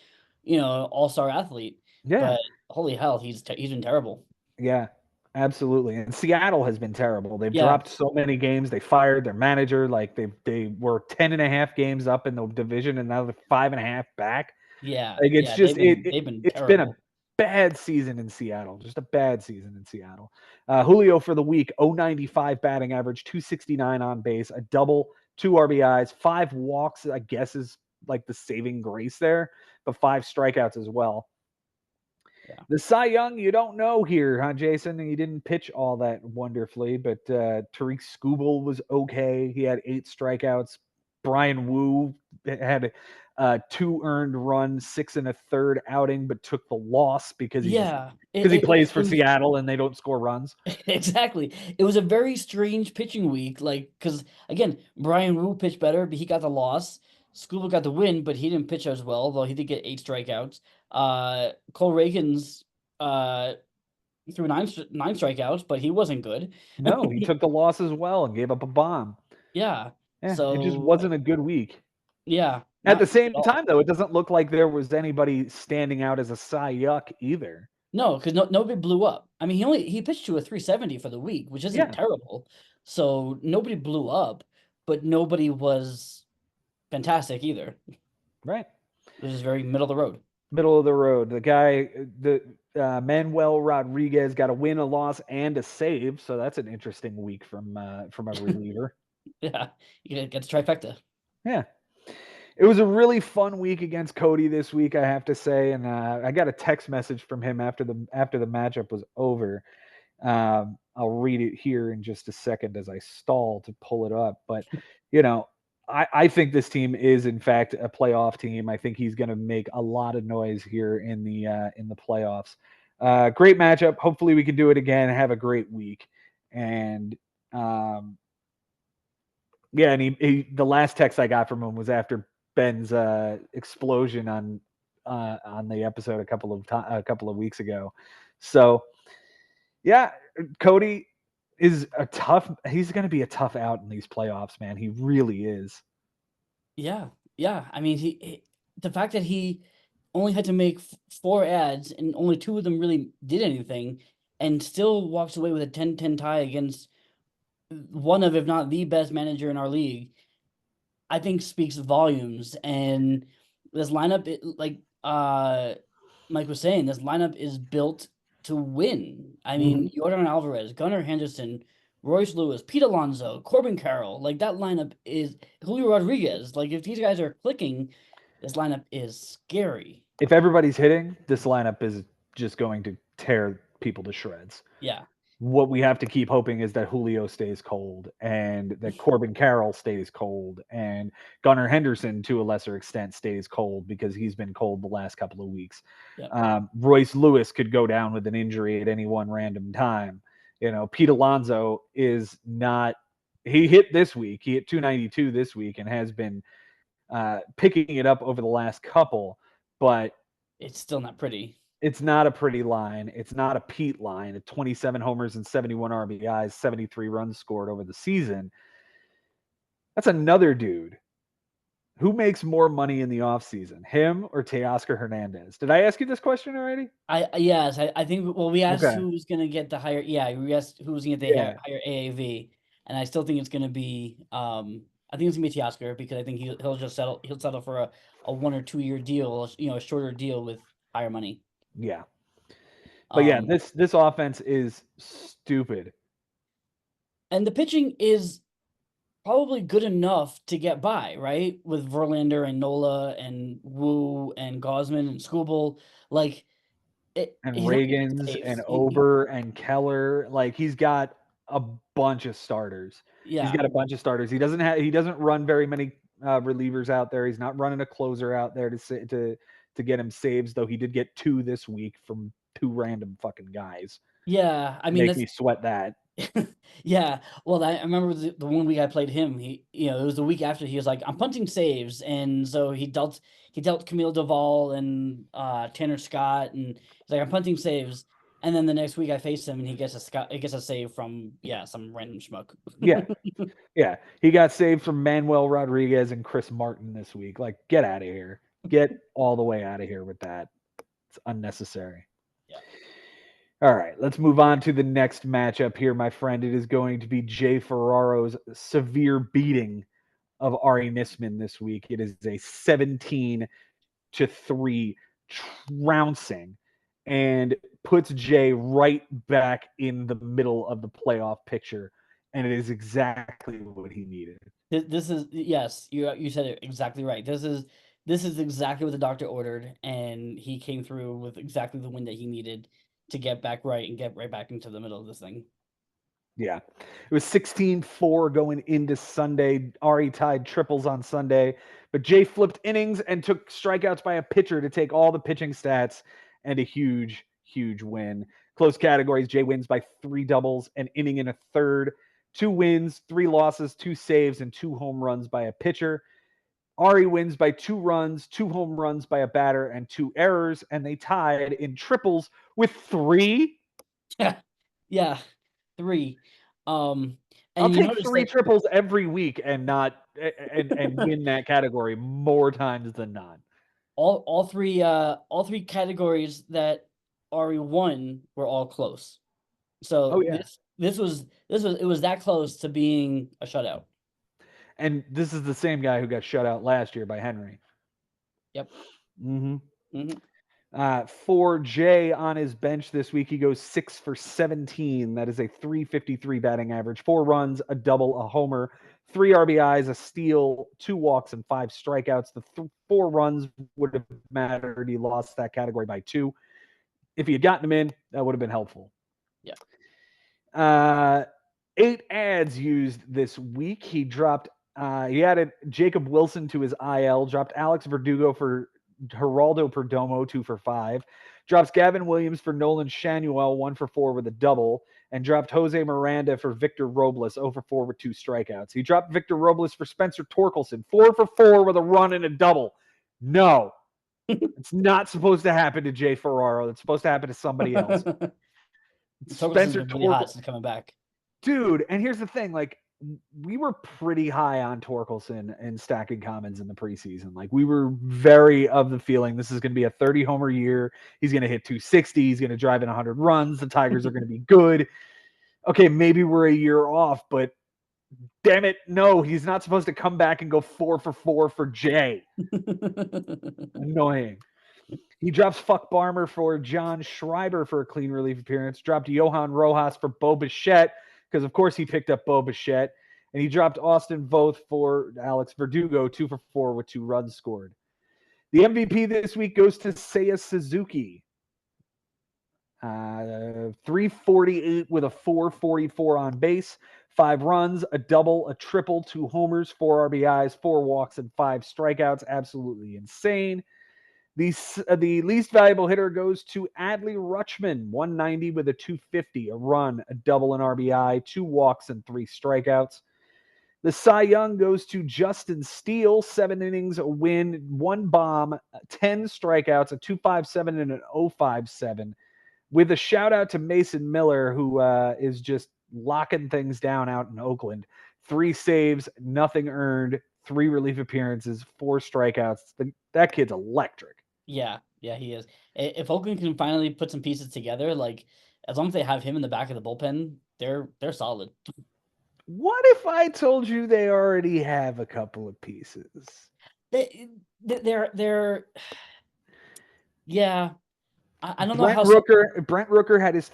all-star athlete. Yeah. But holy hell, he's been terrible. Yeah, absolutely. And Seattle has been terrible. They've Yeah. dropped so many games. They fired their manager. Like they were 10.5 games up in the division, and now they're 5.5 back. Yeah. Like it's yeah, just they've been it's terrible. been a bad season in Seattle. Just a bad season in Seattle. Julio for the week, 095 batting average, 269 on base, a double, 2 RBIs, 5 walks, I guess is like the saving grace there, but 5 strikeouts as well. Yeah. The Cy Young, you don't know here, huh, Jason? He didn't pitch all that wonderfully, but Tariq Skubal was okay. He had 8 strikeouts. Brian Wu had 2 earned runs, 6 1/3 outing, but took the loss because he plays for Seattle and they don't score runs. Exactly. It was a very strange pitching week, because again, Brian Wu pitched better, but he got the loss. Scuba got the win, but he didn't pitch as well, though he did get 8 strikeouts. Cole Reagans threw 9 strikeouts, but he wasn't good. No, he took the loss as well and gave up a bomb. Yeah. Yeah, So it just wasn't a good week. Yeah. At the same time, though, it doesn't look like there was anybody standing out as a Cy Yuck either. No, because nobody blew up. I mean, he pitched to a 370 for the week, which isn't terrible. So nobody blew up, but nobody was fantastic either. Right. It was just very middle of the road. Middle of the road. The guy, Manuel Rodriguez, got a win, a loss, and a save. So that's an interesting week from a reliever. Yeah, you get the trifecta. Yeah. It was a really fun week against Cody this week, I have to say, and I got a text message from him after the matchup was over. I'll read it here in just a second as I stall to pull it up. But I think this team is in fact a playoff team. I think he's going to make a lot of noise here in the playoffs. Great matchup. Hopefully we can do it again. Have a great week. And yeah, and he the last text I got from him was after Ben's explosion on the episode a couple of weeks ago. So yeah, Cody is he's going to be a tough out in these playoffs, man. He really is. Yeah. I mean, the fact that he only had to make 4 ads and only 2 of them really did anything, and still walks away with a 10-10 tie against one of, if not the best manager in our league, I think speaks volumes. And this lineup, like Mike was saying, this lineup is built to win. I mean, Yordan Alvarez, Gunnar Henderson, Royce Lewis, Pete Alonso, Corbin Carroll. Like that lineup is Julio Rodriguez. Like if these guys are clicking, this lineup is scary. If everybody's hitting, this lineup is just going to tear people to shreds. Yeah. What we have to keep hoping is that Julio stays cold and that Corbin Carroll stays cold and Gunnar Henderson, to a lesser extent, stays cold because he's been cold the last couple of weeks. Yep. Royce Lewis could go down with an injury at any one random time. Pete Alonso is not. He hit this week. He hit 292 this week and has been picking it up over the last couple, but it's still not pretty. It's not a pretty line. It's not a Pete line. At 27 homers and 71 RBIs, 73 runs scored over the season. That's another dude. Who makes more money in the offseason, him or Teoscar Hernandez? Did I ask you this question already? Yes, I think. Well, we asked Okay. who's going to get the higher. Yeah, we asked who's going to get the higher AAV, and I still think it's going to be. I think it's going to be Teoscar because I think he'll just settle. He'll settle for a 1 or 2 year deal. A shorter deal with higher money. Yeah. But yeah, this offense is stupid. And the pitching is probably good enough to get by, right? With Verlander and Nola and Wu and Gosman and Skubal. Like, and Reagans and Ober and Keller. Like, he's got a bunch of starters. Yeah. He's got a bunch of starters. He doesn't run very many relievers out there. He's not running a closer out there to get him saves, though he did get 2 this week from 2 random fucking guys. Yeah, I mean, make me sweat that. Yeah, well, I remember the one week I played him. It was the week after he was like, "I'm punting saves," and so he dealt Camille Duvall and Tanner Scott, and he's like, "I'm punting saves." And then the next week I faced him, and he gets a save from some random schmuck. Yeah, he got saved from Manuel Rodriguez and Chris Martin this week. Like, get out of here. Get all the way out of here with that. It's unnecessary. Yeah. All right, let's move on to the next matchup here, my friend. It is going to be Jay Ferraro's severe beating of Ari Nisman this week. It is a 17-3 trouncing and puts Jay right back in the middle of the playoff picture, and it is exactly what he needed. This is, yes, you said it exactly right. This is exactly what the doctor ordered, and he came through with exactly the win that he needed to get back right and get right back into the middle of this thing. Yeah. It was 16-4 going into Sunday. Ari tied triples on Sunday, but Jay flipped innings and took strikeouts by a pitcher to take all the pitching stats and a huge, huge win. Close categories, Jay wins by 3 doubles, an inning and a third, 2 wins, 3 losses, 2 saves, and 2 home runs by a pitcher. Ari wins by 2 runs, 2 home runs by a batter, and 2 errors, and they tied in triples with 3. Yeah, 3. And I'll take 3 triples every week and not and win that category more times than not. All three categories that Ari won were all close. So it was that close to being a shutout. And this is the same guy who got shut out last year by Henry. Yep. For Jay on his bench this week, he goes 6 for 17. That is a 353 batting average. 4 runs, a double, a homer, 3 RBIs, a steal, 2 walks, and 5 strikeouts. The 4 runs would have mattered. He lost that category by 2. If he had gotten them in, that would have been helpful. Yeah. 8 ads used this week. He dropped. He added Jacob Wilson to his IL. Dropped Alex Verdugo for Geraldo Perdomo, 2 for 5. Drops Gavin Williams for Nolan Shanuel, 1 for 4 with a double. And dropped Jose Miranda for Victor Robles, 0 for 4 with 2 strikeouts. He dropped Victor Robles for Spencer Torkelson, 4 for 4 with a run and a double. No. It's not supposed to happen to Jay Ferraro. It's supposed to happen to somebody else. Spencer Torkelson coming back. Dude, and here's the thing, like, we were pretty high on Torkelson and Stacking Commons in the preseason. Like, we were very of the feeling this is going to be a 30 homer year. He's going to hit 260. He's going to drive in 100 runs. The Tigers are going to be good. Okay, maybe we're a year off, but damn it, no, he's not supposed to come back and go 4 for 4 for Jay. Annoying. He drops Fuck Barmer for John Schreiber for a clean relief appearance. Dropped Johan Rojas for Bo Bichette. because of course he picked up Bo Bichette, and he dropped Austin Voth for Alex Verdugo, 2 for 4 with 2 runs scored. The MVP this week goes to Seiya Suzuki. 348 with a 444 on base, 5 runs, a double, a triple, 2 homers, 4 RBIs, 4 walks, and 5 strikeouts. Absolutely insane. The least valuable hitter goes to Adley Rutschman, 190 with a 250, a run, a double, an RBI, 2 walks, and 3 strikeouts. The Cy Young goes to Justin Steele, 7 innings, a win, 1 bomb, 10 strikeouts, a 2.57 and an 0.57. With a shout out to Mason Miller, who is just locking things down out in Oakland. 3 saves, nothing earned, 3 relief appearances, 4 strikeouts. That kid's electric. Yeah, he is. If Oakland can finally put some pieces together, like as long as they have him in the back of the bullpen, they're solid. What if I told you they already have a couple of pieces? They're yeah. I don't know Brent how. Rooker had his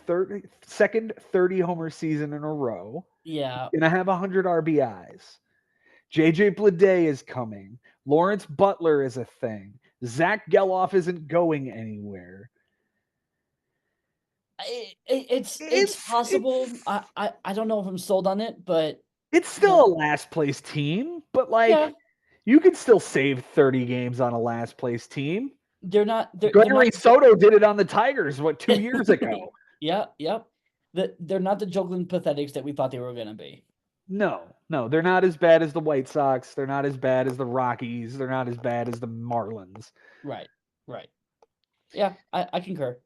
second 30 homer season in a row. Yeah. He's gonna have 100 RBIs. JJ Bleday is coming. Lawrence Butler is a thing. Zach Geloff isn't going anywhere. It's possible. I don't know if I'm sold on it, but it's still a last place team. But you can still save 30 games on a last place team. They're not. Gregory Soto did it on the Tigers 2 years ago. Yep. They're not the juggling pathetics that we thought they were going to be. No, they're not as bad as the White Sox. They're not as bad as the Rockies. They're not as bad as the Marlins. Right. Yeah, I concur.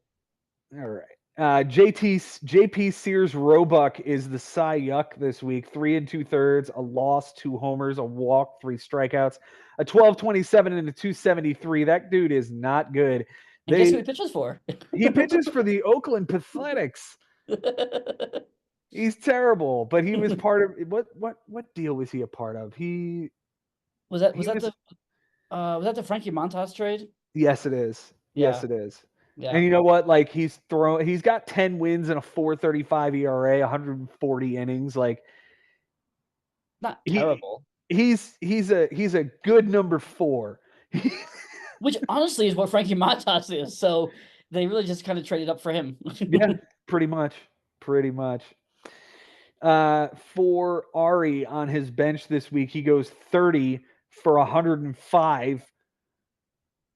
All right. JP Sears Roebuck is the Cy Yuck this week. 3 2/3, a loss, 2 homers, a walk, 3 strikeouts, a 12.27 and a 2.73. That dude is not good. Guess who he pitches for? He pitches for the Oakland Pathletics. He's terrible, but he was part of what deal was he a part of? Was that the Frankie Montas trade? Yes, it is. Yeah. Yes, it is. Yeah. And you know what? Like he's got 10 wins and a 4.35 ERA, 140 innings. Like not terrible. He's a good number 4. Which honestly is what Frankie Montas is. So they really just kind of traded up for him. Yeah, pretty much. For Ari on his bench this week, he goes 30 for 105.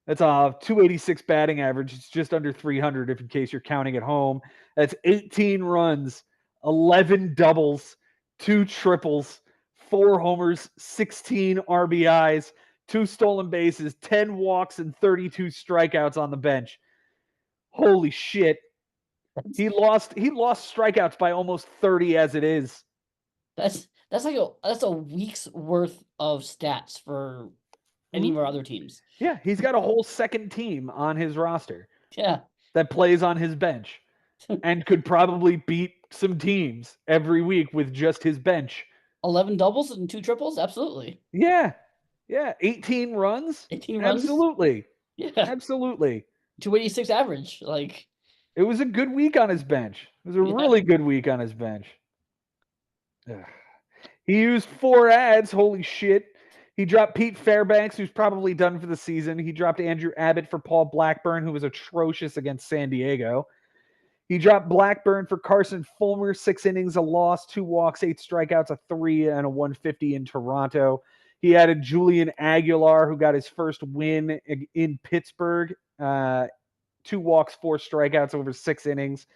That's a 286 batting average. It's just under 300 if in case you're counting at home. That's 18 runs, 11 doubles, 2 triples, 4 homers, 16 RBIs, 2 stolen bases, 10 walks, and 32 strikeouts on the bench. Holy shit. He lost strikeouts by almost 30 as it is. That's a week's worth of stats for any of our other teams. Yeah, he's got a whole second team on his roster. Yeah. That plays on his bench and could probably beat some teams every week with just his bench. 11 doubles and 2 triples? Absolutely. Yeah. 18 runs? 18 runs? Absolutely. Yeah. Absolutely. 286 average. Like it was a good week on his bench. It was a really good week on his bench. Ugh. He used 4 ads. Holy shit. He dropped Pete Fairbanks, who's probably done for the season. He dropped Andrew Abbott for Paul Blackburn, who was atrocious against San Diego. He dropped Blackburn for Carson Fulmer, 6 innings, a loss, 2 walks, 8 strikeouts, a 3 and a 150 in Toronto. He added Julian Aguilar, who got his first win in Pittsburgh, 2 walks, 4 strikeouts over 6 innings,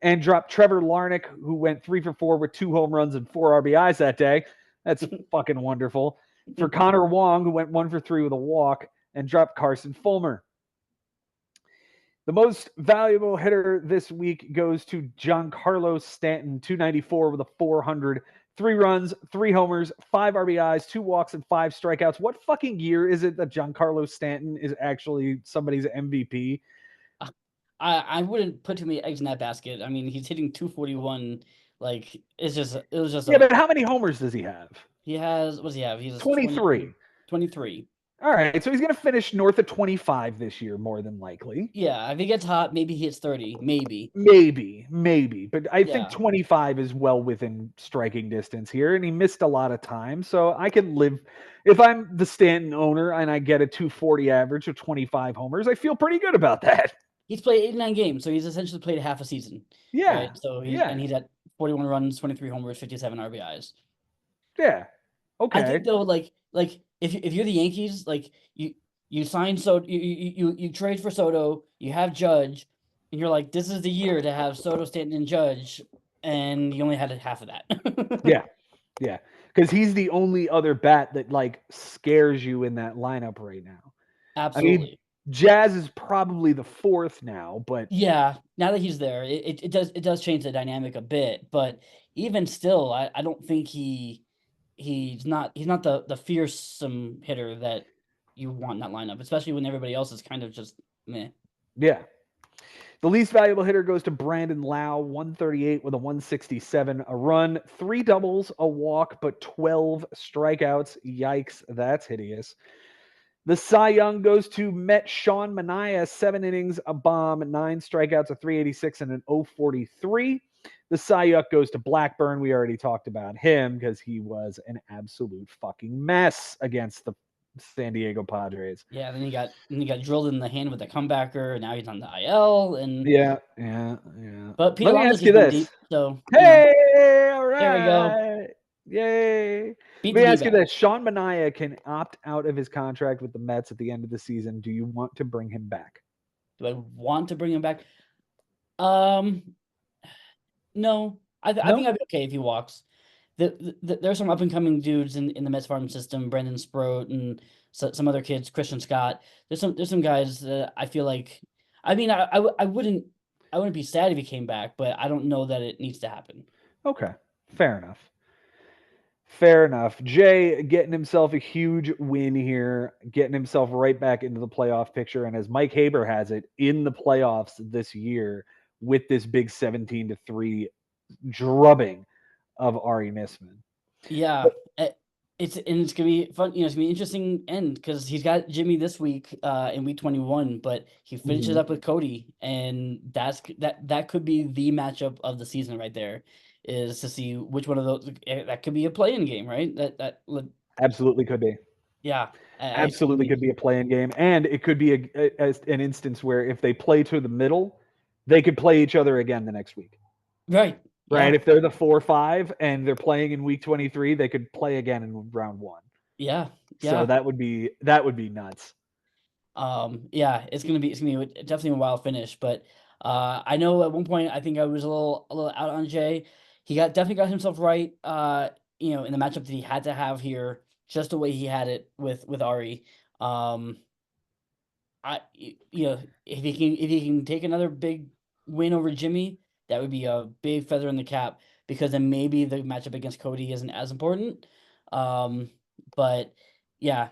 and dropped Trevor Larnach, who went 3 for 4 with 2 home runs and 4 RBIs that day. That's fucking wonderful. For Connor Wong, who went 1 for 3 with a walk, and dropped Carson Fulmer. The most valuable hitter this week goes to Giancarlo Stanton, 294 with a 400, 3 runs, 3 homers, 5 RBIs, 2 walks, and 5 strikeouts. What fucking year is it that Giancarlo Stanton is actually somebody's MVP? I wouldn't put too many eggs in that basket. I mean, he's hitting 241. Like it was just. Yeah, but how many homers does he have? He has. What does he have? He's 23. 23. All right, so he's going to finish north of 25 this year, more than likely. Yeah, if he gets hot, maybe he hits 30, maybe. Maybe, but I think Yeah. 25 is well within striking distance here, and he missed a lot of time, so I can live. If I'm the Stanton owner and I get a 240 average of 25 homers, I feel pretty good about that. He's played 89 games, so he's essentially played half a season. Yeah, Right. So he's at 41 runs, 23 homers, 57 RBIs. Yeah. I Okay. think though, like if you're the Yankees, like you sign Soto, you trade for Soto, you have Judge, and you're like, this is the year to have Soto, Stanton, and Judge, and you only had half of that. Yeah. Because he's the only other bat that like scares you in that lineup right now. I mean, Absolutely. Jazz is probably the fourth now, but Yeah, now that he's there, it does change the dynamic a bit, but even still, I don't think he's not the fearsome hitter that you want in that lineup, especially when everybody else is kind of just meh. yeah. The least valuable hitter goes to Brandon Lau, 138 with a 167, a run, 3 doubles, a walk, but 12 strikeouts. Yikes, that's hideous. The Cy Young goes to Met Sean Manaea, 7 innings, a bomb, 9 strikeouts, a 386, and an 043. The Cy Young goes to Blackburn. We already talked about him because he was an absolute fucking mess against the San Diego Padres. Yeah, then he got drilled in the hand with a comebacker, and now he's on the IL, and Yeah. but Pete Let me Alonso ask you just went this. deep, so Hey, all there we go. right. Yay. Beat Let me the ask you D-backs. this. Sean Manaea can opt out of his contract with the Mets at the end of the season. Do you want to bring him back? Do I want to bring him back? Um, no. I think I'd be okay if he walks. There's some up and coming dudes in the Mets farm system, Brendan Sproat and some other kids, Christian Scott. There's some guys that I feel like. I mean, I wouldn't be sad if he came back, but I don't know that it needs to happen. Okay. Fair enough. Fair enough. Jay getting himself a huge win here, getting himself right back into the playoff picture. And as Mike Haber has it, in the playoffs this year with this big 17-3 drubbing of Ari Nisman. Yeah, it's gonna be fun. It's gonna be an interesting end because he's got Jimmy this week in week 21, but he finishes up with Cody, and that could be the matchup of the season right there. Is to see which one of those that could be a play-in game, right? Absolutely could be. Yeah, Absolutely could be a play-in game, and it could be an instance where if they play to the middle, they could play each other again the next week. Right. Right. Yeah. If they're the 4-5 and they're playing in week 23, they could play again in round 1. Yeah. So that would be nuts. Yeah, it's gonna be definitely a wild finish, but I know at one point I think I was a little out on Jay. He definitely got himself right. In the matchup that he had to have here, just the way he had it with Ari. If he can take another big win over Jimmy, that would be a big feather in the cap because then maybe the matchup against Cody isn't as important. But yeah,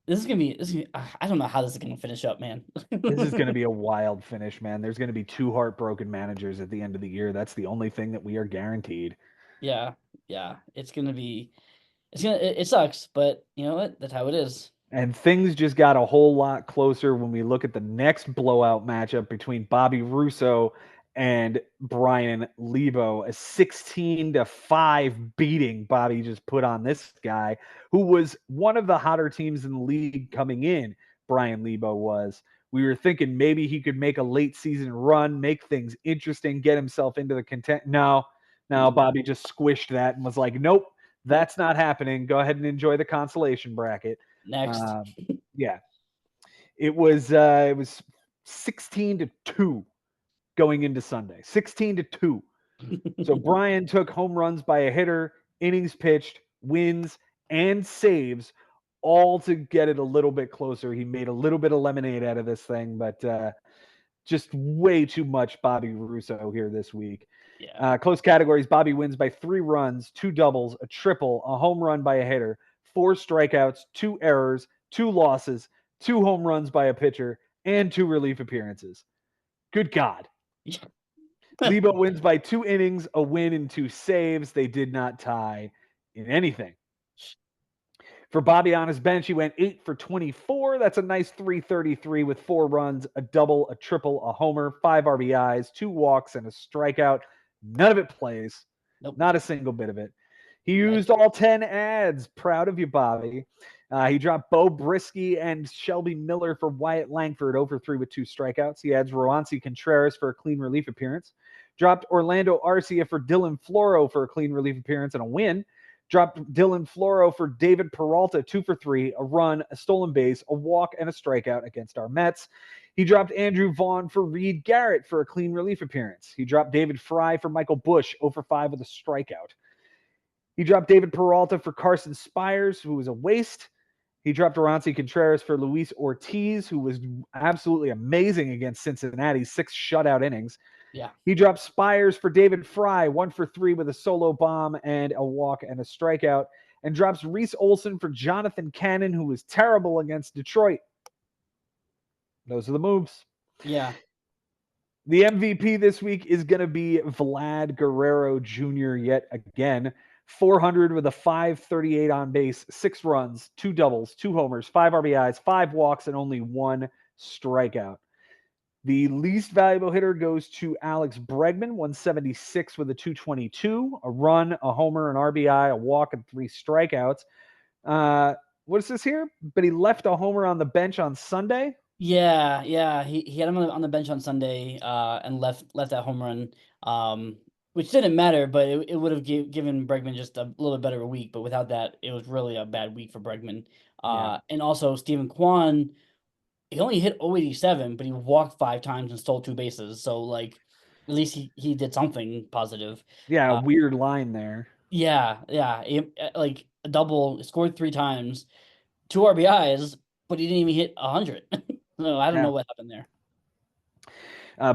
this is gonna be. I don't know how this is gonna finish up, man. This is going to be a wild finish, man. There's going to be 2 heartbroken managers at the end of the year. That's the only thing that we are guaranteed. Yeah, it's gonna be. It sucks, but you know what? That's how it is. And things just got a whole lot closer when we look at the next blowout matchup between Bobby Russo and Brian Lebo. A 16-5 beating Bobby just put on this guy, who was one of the hotter teams in the league coming in. Brian Lebo was. We were thinking maybe he could make a late season run, make things interesting, get himself into the content. No, Bobby just squished that and was like, nope, that's not happening. Go ahead and enjoy the consolation bracket. Next. Yeah. It was 16-2 going into Sunday. 16-2. So Brian took home runs by a hitter, innings pitched, wins, and saves, all to get it a little bit closer. He made a little bit of lemonade out of this thing, but just way too much Bobby Russo here this week. Yeah. Close categories. Bobby wins by 3 runs, 2 doubles, a triple, a home run by a hitter, 4 strikeouts, 2 errors, 2 losses, 2 home runs by a pitcher, and 2 relief appearances. Good God. Lebo wins by 2 innings, a win, and 2 saves. They did not tie in anything. For Bobby on his bench, he went 8 for 24. That's a nice 333 with 4 runs, a double, a triple, a homer, 5 RBIs, 2 walks, and a strikeout. None of it plays. Nope. Not a single bit of it. He Yikes. used all 10 ads. Proud of you, Bobby. He dropped Bo Brisky and Shelby Miller for Wyatt Langford, over 3 with 2 strikeouts. He adds Roansy Contreras for a clean relief appearance. Dropped Orlando Arcia for Dylan Floro for a clean relief appearance and a win. Dropped Dylan Floro for David Peralta, 2 for 3, a run, a stolen base, a walk, and a strikeout against our Mets. He dropped Andrew Vaughn for Reed Garrett for a clean relief appearance. He dropped David Fry for Michael Busch, 0 for 5 with a strikeout. He dropped David Peralta for Carson Spires, who was a waste. He dropped Roansy Contreras for Luis Ortiz, who was absolutely amazing against Cincinnati, 6 shutout innings. Yeah. He dropped Spires for David Fry, 1 for 3 with a solo bomb and a walk and a strikeout, and drops Reese Olson for Jonathan Cannon, who was terrible against Detroit. Those are the moves. Yeah. The MVP this week is going to be Vlad Guerrero Jr. yet again. 400 with a 538 on base, 6 runs, 2 doubles, 2 homers, 5 RBIs, 5 walks, and only 1 strikeout. The least valuable hitter goes to Alex Bregman, 176 with a 222, a run, a homer, an RBI, a walk, and 3 strikeouts. What is this here? But he left a homer on the bench on Sunday. Yeah. He had him on the bench on Sunday, and left that home run, which didn't matter, but it would have given Bregman just a little bit better a week. But without that, it was really a bad week for Bregman. And also Stephen Kwan, he only hit 087, but he walked 5 times and stole 2 bases. So like, at least he did something positive. Yeah, a weird line there. Yeah. Like a double, scored 3 times, 2 RBIs, but he didn't even hit 100. No, I don't know what happened there.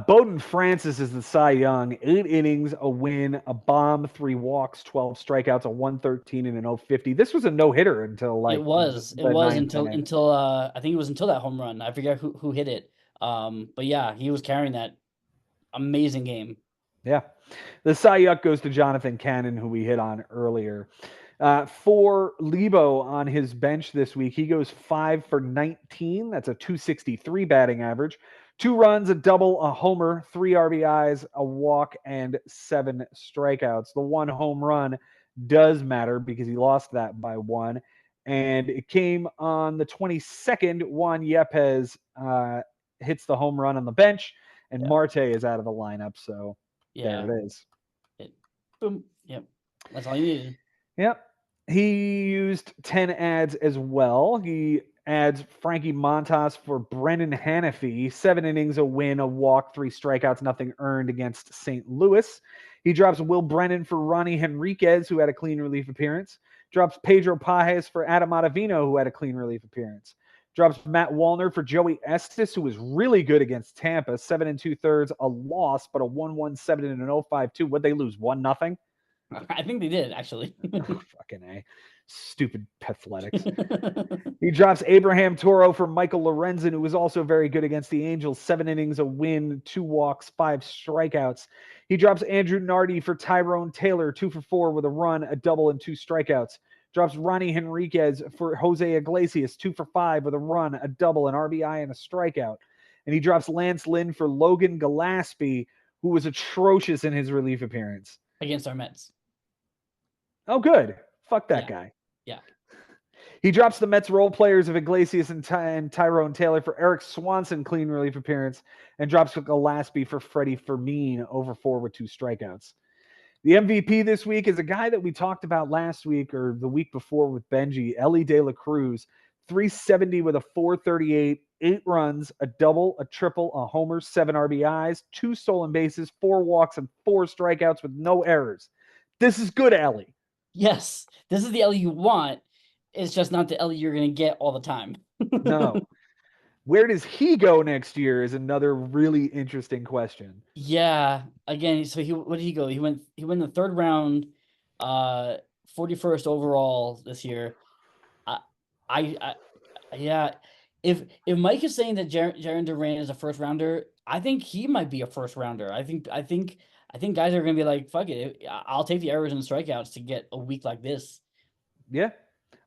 Bowden Francis is the Cy Young. 8 innings, a win, a bomb, 3 walks, 12 strikeouts, a 113 and an 050. This was a no-hitter until like it was until I think it was until that home run. I forget who hit it. But yeah, he was carrying that amazing game. Yeah. The Cy Young goes to Jonathan Cannon, who we hit on earlier. For Lebo on his bench this week, he goes 5 for 19. That's a 263 batting average. 2 runs, a double, a homer, 3 RBIs, a walk, and 7 strikeouts. The 1 home run does matter because he lost that by 1. And it came on the 22nd. Juan Yepes hits the home run on the bench, and Marte is out of the lineup. So there it is. Boom. Yep. That's all you needed. Yep. He used 10 ads as well. He adds Frankie Montas for Brennan Hannafy. 7 innings, a win, a walk, 3 strikeouts, nothing earned against St. Louis. He drops Will Brennan for Ronnie Henriquez, who had a clean relief appearance. Drops Pedro Pajes for Adam Ottavino, who had a clean relief appearance. Drops Matt Wallner for Joey Estes, who was really good against Tampa. 7 2/3, a loss, but a 117 and an 052. What'd they lose? 1-0? I think they did, actually. Oh, fucking A. Stupid Pathletics. He drops Abraham Toro for Michael Lorenzen, who was also very good against the Angels. 7 innings, a win, 2 walks, 5 strikeouts. He drops Andrew Nardi for Tyrone Taylor, 2 for 4 with a run, a double, and 2 strikeouts. Drops Ronnie Henriquez for Jose Iglesias, 2 for 5 with a run, a double, an RBI, and a strikeout. And he drops Lance Lynn for Logan Gillespie, who was atrocious in his relief appearance. Against our Mets. Oh, good. Fuck that guy. Yeah. He drops the Mets role players of Iglesias and Tyrone Taylor for Eric Swanson clean relief appearance, and drops Gillespie for Freddie Fermin, over 4 with 2 strikeouts. The MVP this week is a guy that we talked about last week or the week before with Benji, Ellie De La Cruz. 370 with a 438, 8 runs, a double, a triple, a homer, 7 RBIs, 2 stolen bases, 4 walks, and 4 strikeouts with no errors. This is good, Ellie. Yes, this is the Ellie you want. It's just not the Ellie you're going to get all the time. No. Where does he go next year is another really interesting question. Yeah. Again, so what did he go? He went in the 3rd round, 41st overall this year. Yeah. If Mike is saying that Jaron Duran is a 1st rounder, I think he might be a 1st rounder. I think guys are going to be like, fuck it, I'll take the errors and strikeouts to get a week like this. Yeah,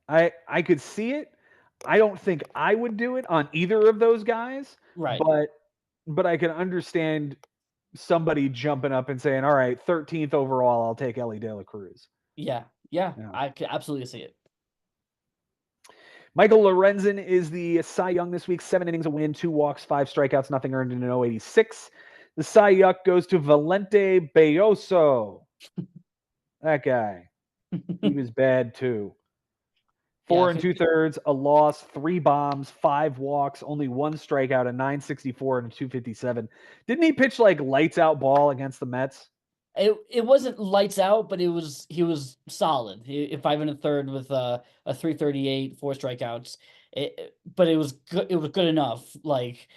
I could see it. I don't think I would do it on either of those guys, Right. but I can understand somebody jumping up and saying, "All right, 13th overall, I'll take Ellie De La Cruz." Yeah. Yeah. I could absolutely see it. Michael Lorenzen is the Cy Young this week. 7 innings, a win, 2 walks, 5 strikeouts, nothing earned in an 086. The Cy Young goes to Valente Belloso. That guy. He was bad too. 4 and 2/3, a loss, 3 bombs, 5 walks, only 1 strikeout, a 964 and a 257. Didn't he pitch like lights out ball against the Mets? It wasn't lights out, but he was solid. 5 and a third with a 338, 4 strikeouts. But it was good. It was good enough. Like,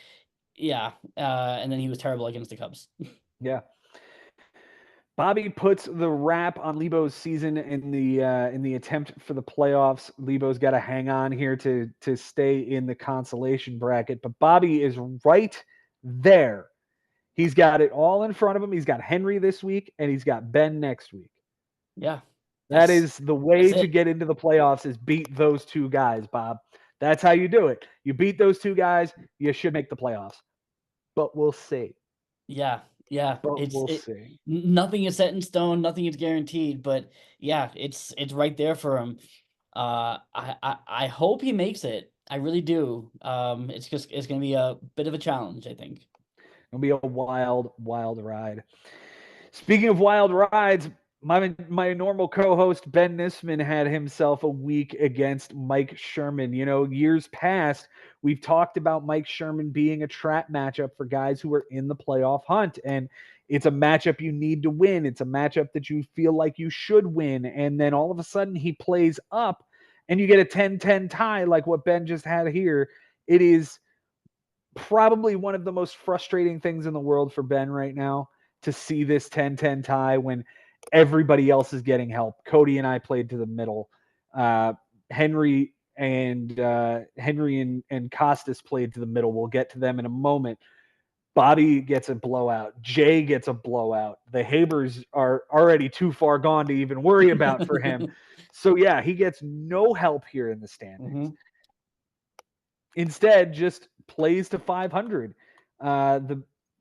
yeah. And then he was terrible against the Cubs. Yeah. Bobby puts the wrap on Lebo's season in the attempt for the playoffs. Lebo's got to hang on here to stay in the consolation bracket, but Bobby is right there. He's got it all in front of him. He's got Henry this week, and he's got Ben next week. Yeah. That is the way to get into the playoffs, is beat those 2 guys, Bob. That's how you do it. You beat those 2 guys, you should make the playoffs. But we'll see. Yeah. But we'll see. Nothing is set in stone. Nothing is guaranteed. But yeah, it's right there for him. I hope he makes it. I really do. It's going to be a bit of a challenge, I think. It'll be a wild, wild ride. Speaking of wild rides, my normal co-host Ben Nisman had himself a week against Mike Sherman. You know, years past, we've talked about Mike Sherman being a trap matchup for guys who are in the playoff hunt, and it's a matchup you need to win. It's a matchup that you feel like you should win, and then all of a sudden he plays up, and you get a 10-10 tie like what Ben just had here. It is probably one of the most frustrating things in the world for Ben right now, to see this 10-10 tie when everybody else is getting help. Cody and I played to the middle. Henry and Costas played to the middle. We'll get to them in a moment. Bobby gets a blowout. Jay gets a blowout. The Habers are already too far gone to even worry about for him. So yeah, he gets no help here in the standings. Mm-hmm. Instead, just plays to 500.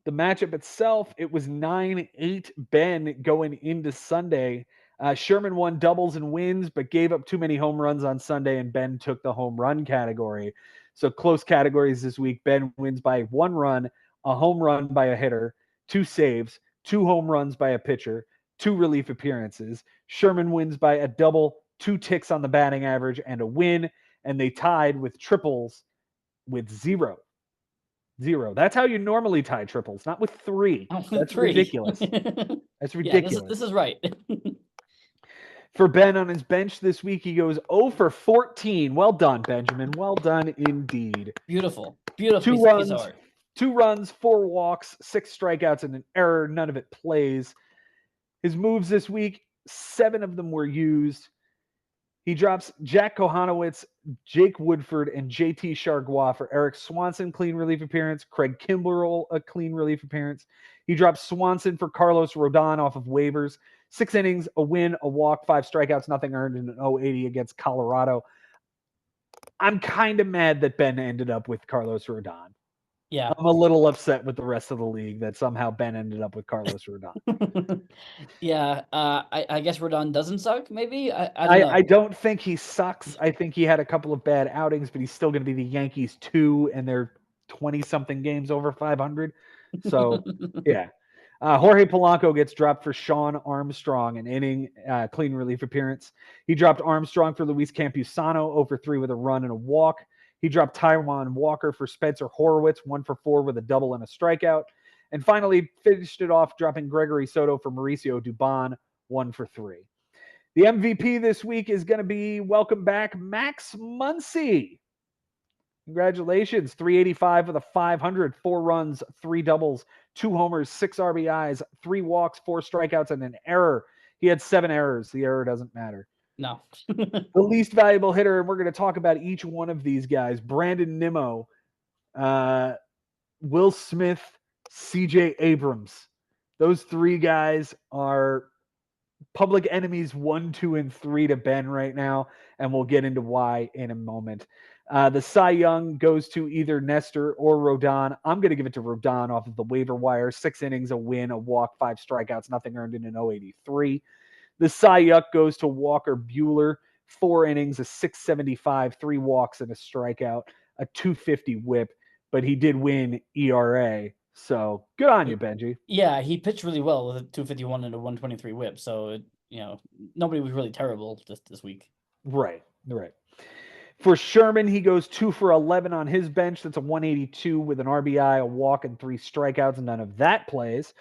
The matchup itself, it was 9-8 Ben going into Sunday. Sherman won doubles and wins, but gave up too many home runs on Sunday, and Ben took the home run category. So close categories this week. Ben wins by 1 run, a home run by a hitter, 2 saves, 2 home runs by a pitcher, 2 relief appearances. Sherman wins by a double, 2 ticks on the batting average, and a win. And they tied with triples with 0. That's how you normally tie triples, not with 3. That's 3. ridiculous. That's ridiculous. Yeah, this is right. For Ben on his bench this week, he goes 0 for 14. Well done, Benjamin. Well done indeed. Beautiful. 2 runs, 4 walks, 6 strikeouts, and an error. None of it plays. His moves this week, 7 of them were used. He drops Jack Kohanowitz, Jake Woodford, and JT Chargois for Eric Swanson, clean relief appearance. Craig Kimbrell, a clean relief appearance. He drops Swanson for Carlos Rodon off of waivers. 6 innings, a win, a walk, 5 strikeouts, nothing earned in an 080 against Colorado. I'm kind of mad that Ben ended up with Carlos Rodon. Yeah. I'm a little upset with the rest of the league that somehow Ben ended up with Carlos Rodon. Yeah, I guess Rodon doesn't suck, maybe? I don't know. I don't think he sucks. I think he had a couple of bad outings, but he's still going to be the Yankees 2, and they're 20-something games over 500. So, yeah. Jorge Polanco gets dropped for Sean Armstrong, an inning clean relief appearance. He dropped Armstrong for Luis Campusano, 0 for 3 with a run and a walk. He dropped Taijuan Walker for Spencer Horwitz, 1 for 4 with a double and a strikeout. And finally finished it off dropping Gregory Soto for Mauricio Dubon, 1 for 3. The MVP this week is going to be, welcome back, Max Muncy. Congratulations. 385 with a 500, 4 runs, 3 doubles, 2 homers, 6 RBIs, 3 walks, 4 strikeouts, and an error. He had 7 errors. The error doesn't matter. No. The least valuable hitter, and we're going to talk about each one of these guys. Brandon Nimmo, Will Smith, CJ Abrams. Those 3 guys are public enemies 1, 2, and 3 to Ben right now, and we'll get into why in a moment. The Cy Young goes to either Nestor or Rodon. I'm going to give it to Rodon off of the waiver wire. 6 innings, a win, a walk, 5 strikeouts, nothing earned in an 083. The Cy Young goes to Walker Buehler. 4 innings, a 675, 3 walks, and a strikeout, a 250 whip, but he did win ERA. So good on you, Benji. Yeah, he pitched really well with a 251 and a 123 whip. So, nobody was really terrible this week. Right. For Sherman, he goes 2 for 11 on his bench. That's a 182 with an RBI, a walk, and 3 strikeouts. None of that plays.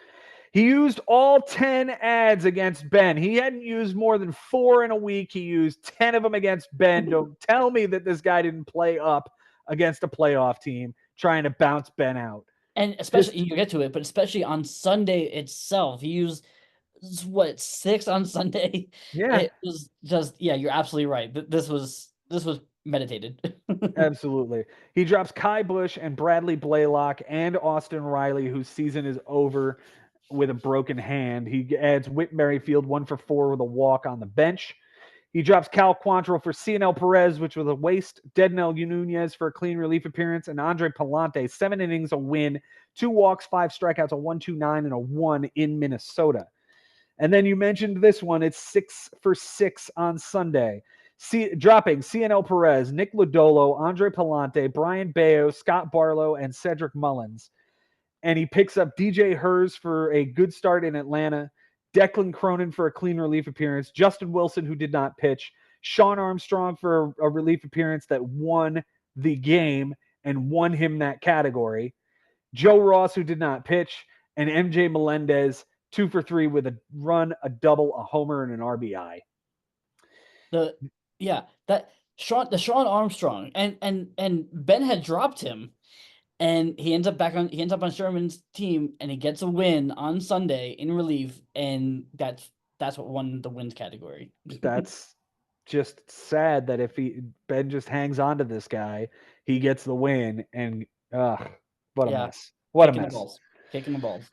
He used all 10 ads against Ben. He hadn't used more than 4 in a week. He used 10 of them against Ben. Don't tell me that this guy didn't play up against a playoff team trying to bounce Ben out. And especially, you get to it, but especially on Sunday itself, he used, 6 on Sunday? Yeah. It was just, you're absolutely right. This was meditated. Absolutely. He drops Kai Busch and Bradley Blaylock and Austin Riley, whose season is over with a broken hand. He adds Whit Merrifield 1 for 4 with a walk on the bench. He drops Cal Quantrill for Cionel Perez, which was a waste. Dednell Nunez for a clean relief appearance. And Andre Palante, 7 innings, a win, 2 walks, 5 strikeouts, a 129 and a 1 in Minnesota. And then you mentioned this one. It's 6 for 6 on Sunday. Dropping Cionel Perez, Nick Lodolo, Andre Palante, Brian Bayo, Scott Barlow, and Cedric Mullins. And he picks up DJ Hers for a good start in Atlanta, Declan Cronin for a clean relief appearance, Justin Wilson, who did not pitch, Sean Armstrong for a relief appearance that won the game and won him that category, Joe Ross, who did not pitch, and MJ Melendez, 2 for 3 with a run, a double, a homer, and an RBI. The Sean Armstrong and Ben had dropped him. And he ends up on Sherman's team, and he gets a win on Sunday in relief, and that's what won the wins category. That's just sad that if Ben just hangs on to this guy, he gets the win, and what a mess. What a mess. Kicking the balls.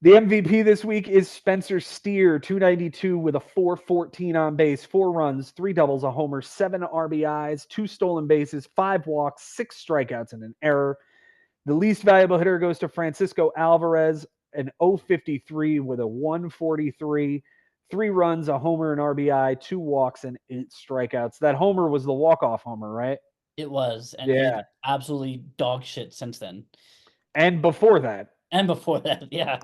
The MVP this week is Spencer Steer, 292 with a 414 on base, 4 runs, 3 doubles, a homer, 7 RBIs, 2 stolen bases, 5 walks, 6 strikeouts, and an error. The least valuable hitter goes to Francisco Alvarez, an 053 with a 143, 3 runs, a homer, an RBI, 2 walks, and 8 strikeouts. That homer was the walk-off homer, right? It was, and he's absolutely dog shit since then. And before that. Yeah.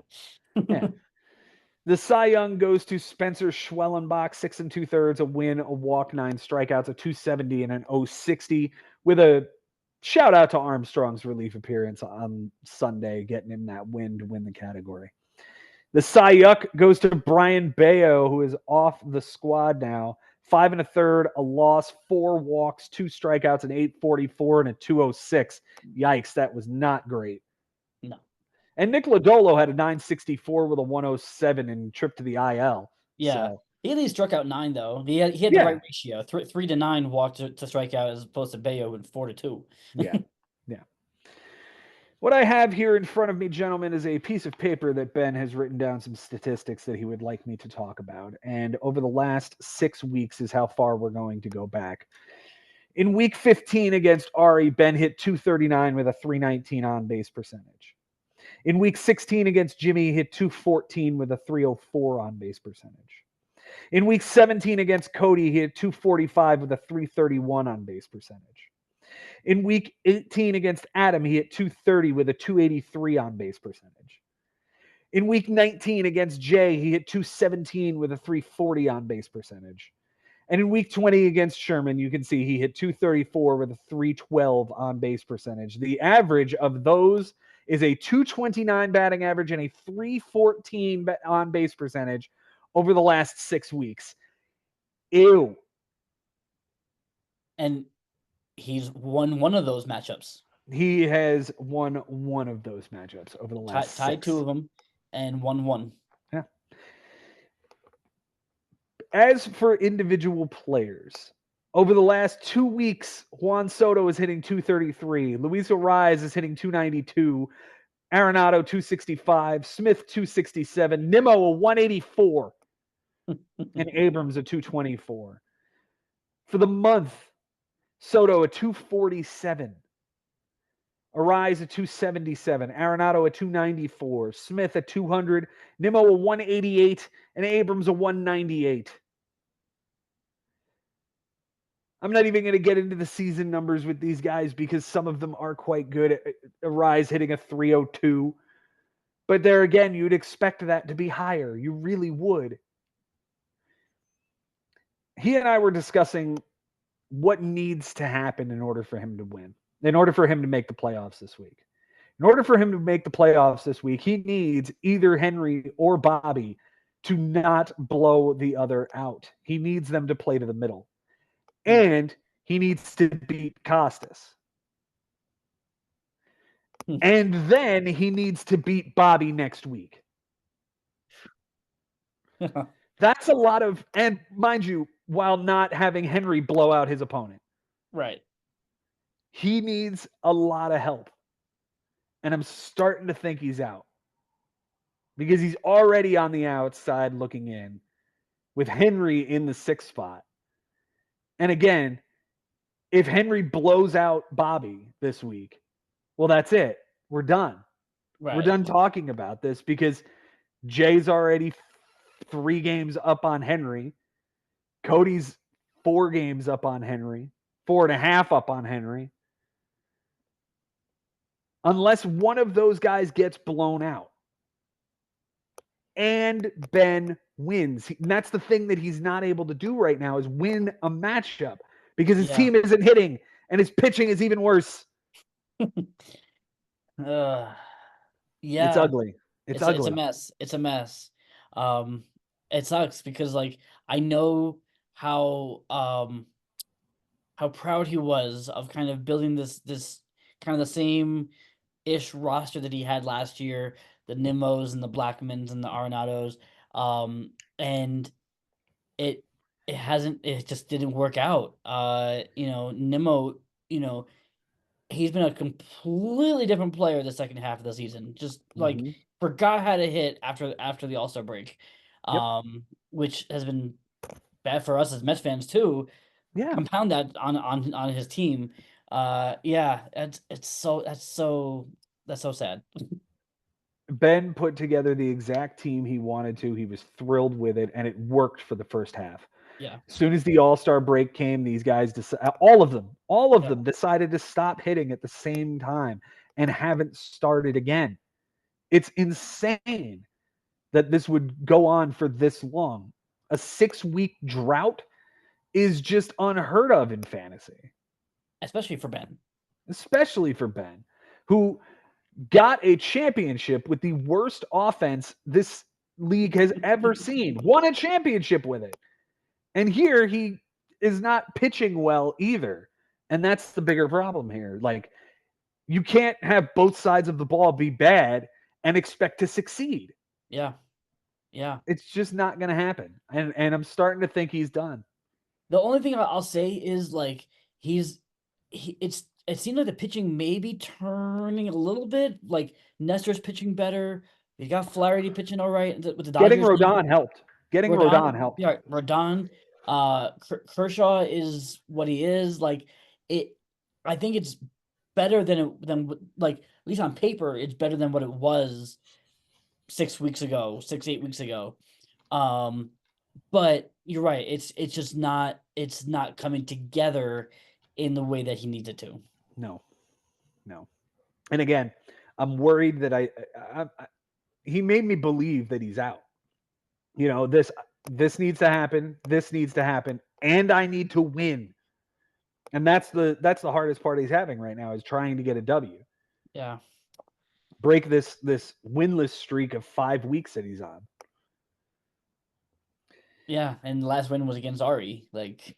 The Cy Young goes to Spencer Schwellenbach, 6 2/3, a win, a walk, 9 strikeouts, a 270, and an 060 with a shout out to Armstrong's relief appearance on Sunday, getting him that win to win the category. The Cy Young goes to Brian Bayo, who is off the squad now. 5 1/3, a loss, 4 walks, 2 strikeouts, an 844, and a 206. Yikes, that was not great. No. And Nick Lodolo had a 964 with a 107 and trip to the IL. Yeah. So. He at least struck out 9, though. He had the right ratio. 3 to 9 walk to strikeout as opposed to Bayo with 4 to 2. Yeah. What I have here in front of me, gentlemen, is a piece of paper that Ben has written down some statistics that he would like me to talk about. And over the last 6 weeks is how far we're going to go back. In week 15 against Ari, Ben hit 239 with a 319 on-base percentage. In week 16 against Jimmy, he hit 214 with a 304 on-base percentage. In week 17 against Cody, he hit 245 with a 331 on-base percentage. In week 18 against Adam, he hit 230 with a 283 on-base percentage. In week 19 against Jay, he hit 217 with a 340 on-base percentage. And in week 20 against Sherman, you can see he hit 234 with a 312 on-base percentage. The average of those is a 229 batting average and a 314 on-base percentage over the last 6 weeks. Ew. And he's won one of those matchups. He has won one of those matchups over the last tied 2 of them and won 1. Yeah. As for individual players, over the last 2 weeks, Juan Soto is hitting 233. Luis Ariz is hitting 292. Arenado 265. Smith 267. Nimmo a 184. and Abrams a 224. For the month, Soto a 247. Arise a 277, Arenado a 294, Smith a 200, Nimmo a 188, and Abrams a 198. I'm not even going to get into the season numbers with these guys because some of them are quite good. Arise hitting a 302. But there again, you'd expect that to be higher. You really would. He and I were discussing what needs to happen in order for him to win, in order for him to make the playoffs this week. In order for him to make the playoffs this week, he needs either Henry or Bobby to not blow the other out. He needs them to play to the middle. And he needs to beat Costas. And then he needs to beat Bobby next week. That's a lot of, and mind you, while not having Henry blow out his opponent. Right. He needs a lot of help. And I'm starting to think he's out. Because he's already on the outside looking in with Henry in the 6th spot. And again, if Henry blows out Bobby this week, well, that's it. We're done. Right. We're done talking about this because Jay's already 3 games up on Henry. Cody's 4 games up on Henry. 4.5 up on Henry. Unless one of those guys gets blown out. And Ben wins. And that's the thing that he's not able to do right now is win a matchup because his team isn't hitting and his pitching is even worse. Yeah. It's ugly. It's ugly. It's a mess. It's a mess. It sucks because like I know how proud he was of kind of building this kind of the same ish roster that he had last year, the Nimmos and the Blackmans and the Arenados. And it just didn't work out. Nimmo, he's been a completely different player the second half of the season. Just like forgot how to hit after the All-Star break. Which has been bad for us as Mets fans too. Yeah. Compound that on his team. That's so sad. Ben put together the exact team he wanted to. He was thrilled with it, and it worked for the first half. Yeah. As soon as the All-Star break came, these guys all of them decided to stop hitting at the same time and haven't started again. It's insane that this would go on for this long. A 6-week drought is just unheard of in fantasy. Especially for Ben, who got a championship with the worst offense this league has ever seen. Won a championship with it. And here he is not pitching well either. And that's the bigger problem here. Like, you can't have both sides of the ball be bad and expect to succeed. Yeah. It's just not going to happen. And I'm starting to think he's done. The only thing I'll say is like it seems like the pitching may be turning a little bit. Like Nestor's pitching better. You got Flaherty pitching all right with the Dodgers. Getting Rodon helped. Yeah, Rodon. Kershaw is what he is. Like it. I think it's better than like at least on paper it's better than what it was 6 weeks ago, 8 weeks ago. But you're right. It's just not. It's not coming together in the way that he needs it to. No. And again, I'm worried that he made me believe that he's out. This needs to happen. This needs to happen, and I need to win. And that's the hardest part he's having right now is trying to get a W. Yeah. Break this winless streak of 5 weeks that he's on. Yeah, and the last win was against Ari. Like,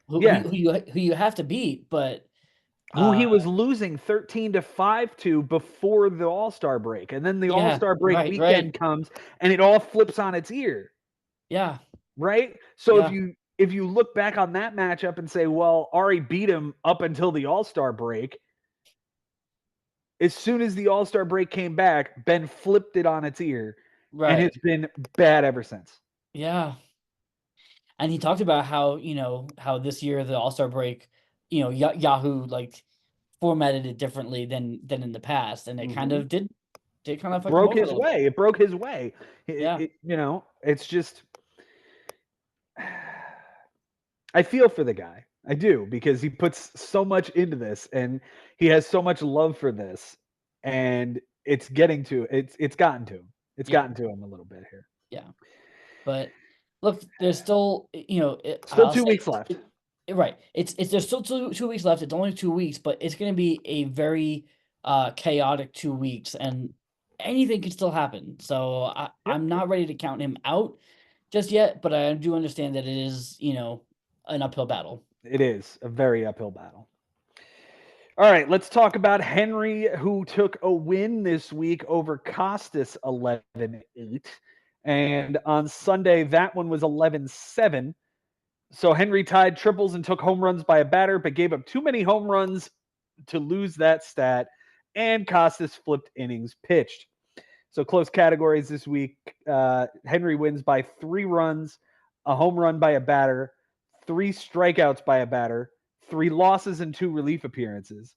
who you have to beat, but who he was losing 13-5 to before the All-Star break, and then the All-Star break weekend comes, and it all flips on its ear. Yeah. Right. So if you look back on that matchup and say, well, Ari beat him up until the All-Star break. As soon as the All-Star break came back, Ben flipped it on its ear. Right. And it's been bad ever since. Yeah. And he talked about how, how this year the All-Star break, Yahoo like formatted it differently than in the past, and it kind of did kind of fuck him Broke over a his little bit. way. It broke his way. Yeah. It's just I feel for the guy. I do, because he puts so much into this and he has so much love for this, and it's gotten to him. It's Yeah. gotten to him a little bit here. Yeah. But look, there's still, Still I'll 2 say weeks left. right. It's there's still 2 weeks left. It's only 2 weeks, but it's going to be a very chaotic 2 weeks, and anything can still happen. So Yep. I'm not ready to count him out just yet, but I do understand that it is, an uphill battle. It is a very uphill battle. All right, let's talk about Henry, who took a win this week over Costas 11-8. And on Sunday, that one was 11-7. So Henry tied triples and took home runs by a batter, but gave up too many home runs to lose that stat. And Costas flipped innings pitched. So close categories this week. Henry wins by 3 runs, a home run by a batter, 3 strikeouts by a batter, 3 losses, and 2 relief appearances.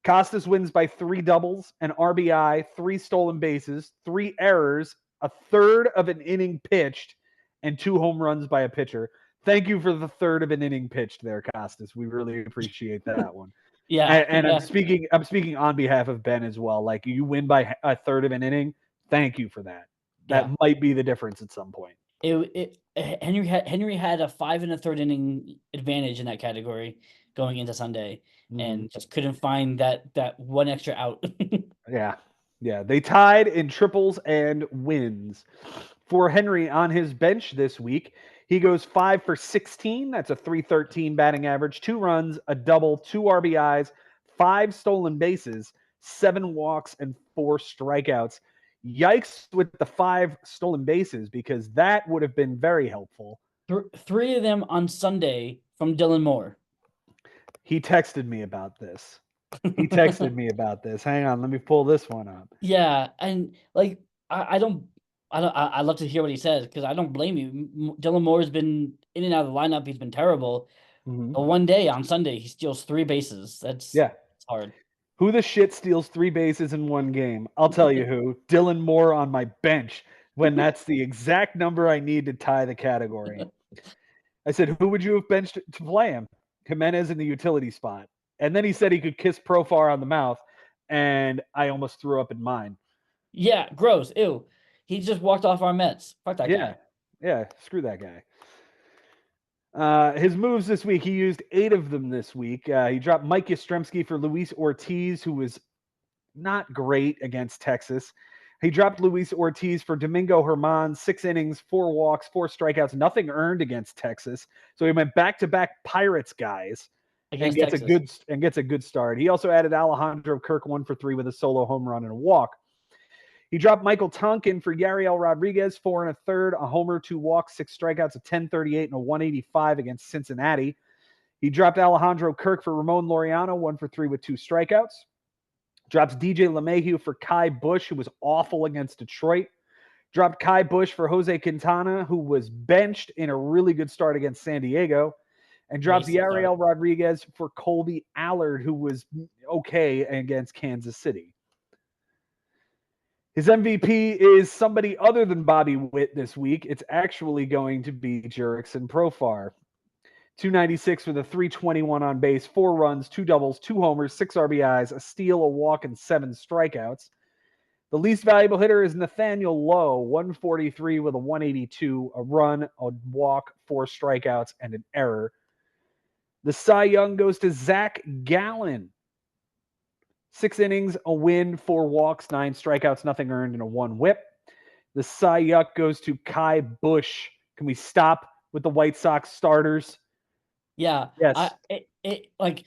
Costas wins by 3 doubles, an RBI, 3 stolen bases, 3 errors, a third of an inning pitched, and 2 home runs by a pitcher. Thank you for the third of an inning pitched there, Costas. We really appreciate that one. Yeah. And Yeah. I'm speaking on behalf of Ben as well. Like, you win by a third of an inning. Thank you for that. That Yeah. might be the difference at some point. Henry had a 5 1/3 inning advantage in that category going into Sunday, and just couldn't find that one extra out. Yeah. Yeah. They tied in triples and wins. For Henry on his bench this week, he goes 5 for 16. That's a 313 batting average, 2 runs, a double, 2 RBIs, 5 stolen bases, 7 walks, and 4 strikeouts. Yikes with the 5 stolen bases, because that would have been very helpful. 3 of them on Sunday from Dylan Moore. He texted me about this. Hang on, let me pull this one up. Yeah, and like I love to hear what he says, because I don't blame you. Dylan Moore's been in and out of the lineup. He's been terrible. But one day on Sunday, he steals 3 bases. It's hard. Who the shit steals 3 bases in one game? I'll tell you who. Dylan Moore on my bench, when that's the exact number I need to tie the category. I said, who would you have benched to play him? Jimenez in the utility spot. And then he said he could kiss Profar on the mouth, and I almost threw up in mine. Yeah, gross. Ew. He just walked off our Mets. Fuck that guy. Yeah, screw that guy. His moves this week, he used 8 of them this week. He dropped Mike Yastrzemski for Luis Ortiz, who was not great against Texas. He dropped Luis Ortiz for Domingo Germán, 6 innings, 4 walks, 4 strikeouts, nothing earned against Texas. So he went back-to-back Pirates guys and gets a good start. He also added Alejandro Kirk 1 for 3 with a solo home run and a walk. He dropped Michael Tonkin for Yariel Rodriguez, 4 1/3, a homer, 2 walks, 6 strikeouts, a 10.38, and a 185 against Cincinnati. He dropped Alejandro Kirk for Ramon Laureano, 1 for 3 with 2 strikeouts. Drops DJ LeMahieu for Kai Bush, who was awful against Detroit. Dropped Kai Bush for Jose Quintana, who was benched in a really good start against San Diego. And drops Yariel Rodriguez for Colby Allard, who was okay against Kansas City. His MVP is somebody other than Bobby Witt this week. It's actually going to be Jurickson Profar. 296 with a 321 on base, 4 runs, 2 doubles, 2 homers, 6 RBIs, a steal, a walk, and 7 strikeouts. The least valuable hitter is Nathaniel Lowe, 143 with a 182, a run, a walk, 4 strikeouts, and an error. The Cy Young goes to Zach Gallen. 6 innings, a win, 4 walks, 9 strikeouts, nothing earned, and a 1 whip. The Cy Young goes to Kai Bush. Can we stop with the White Sox starters? Yeah. Yes. Like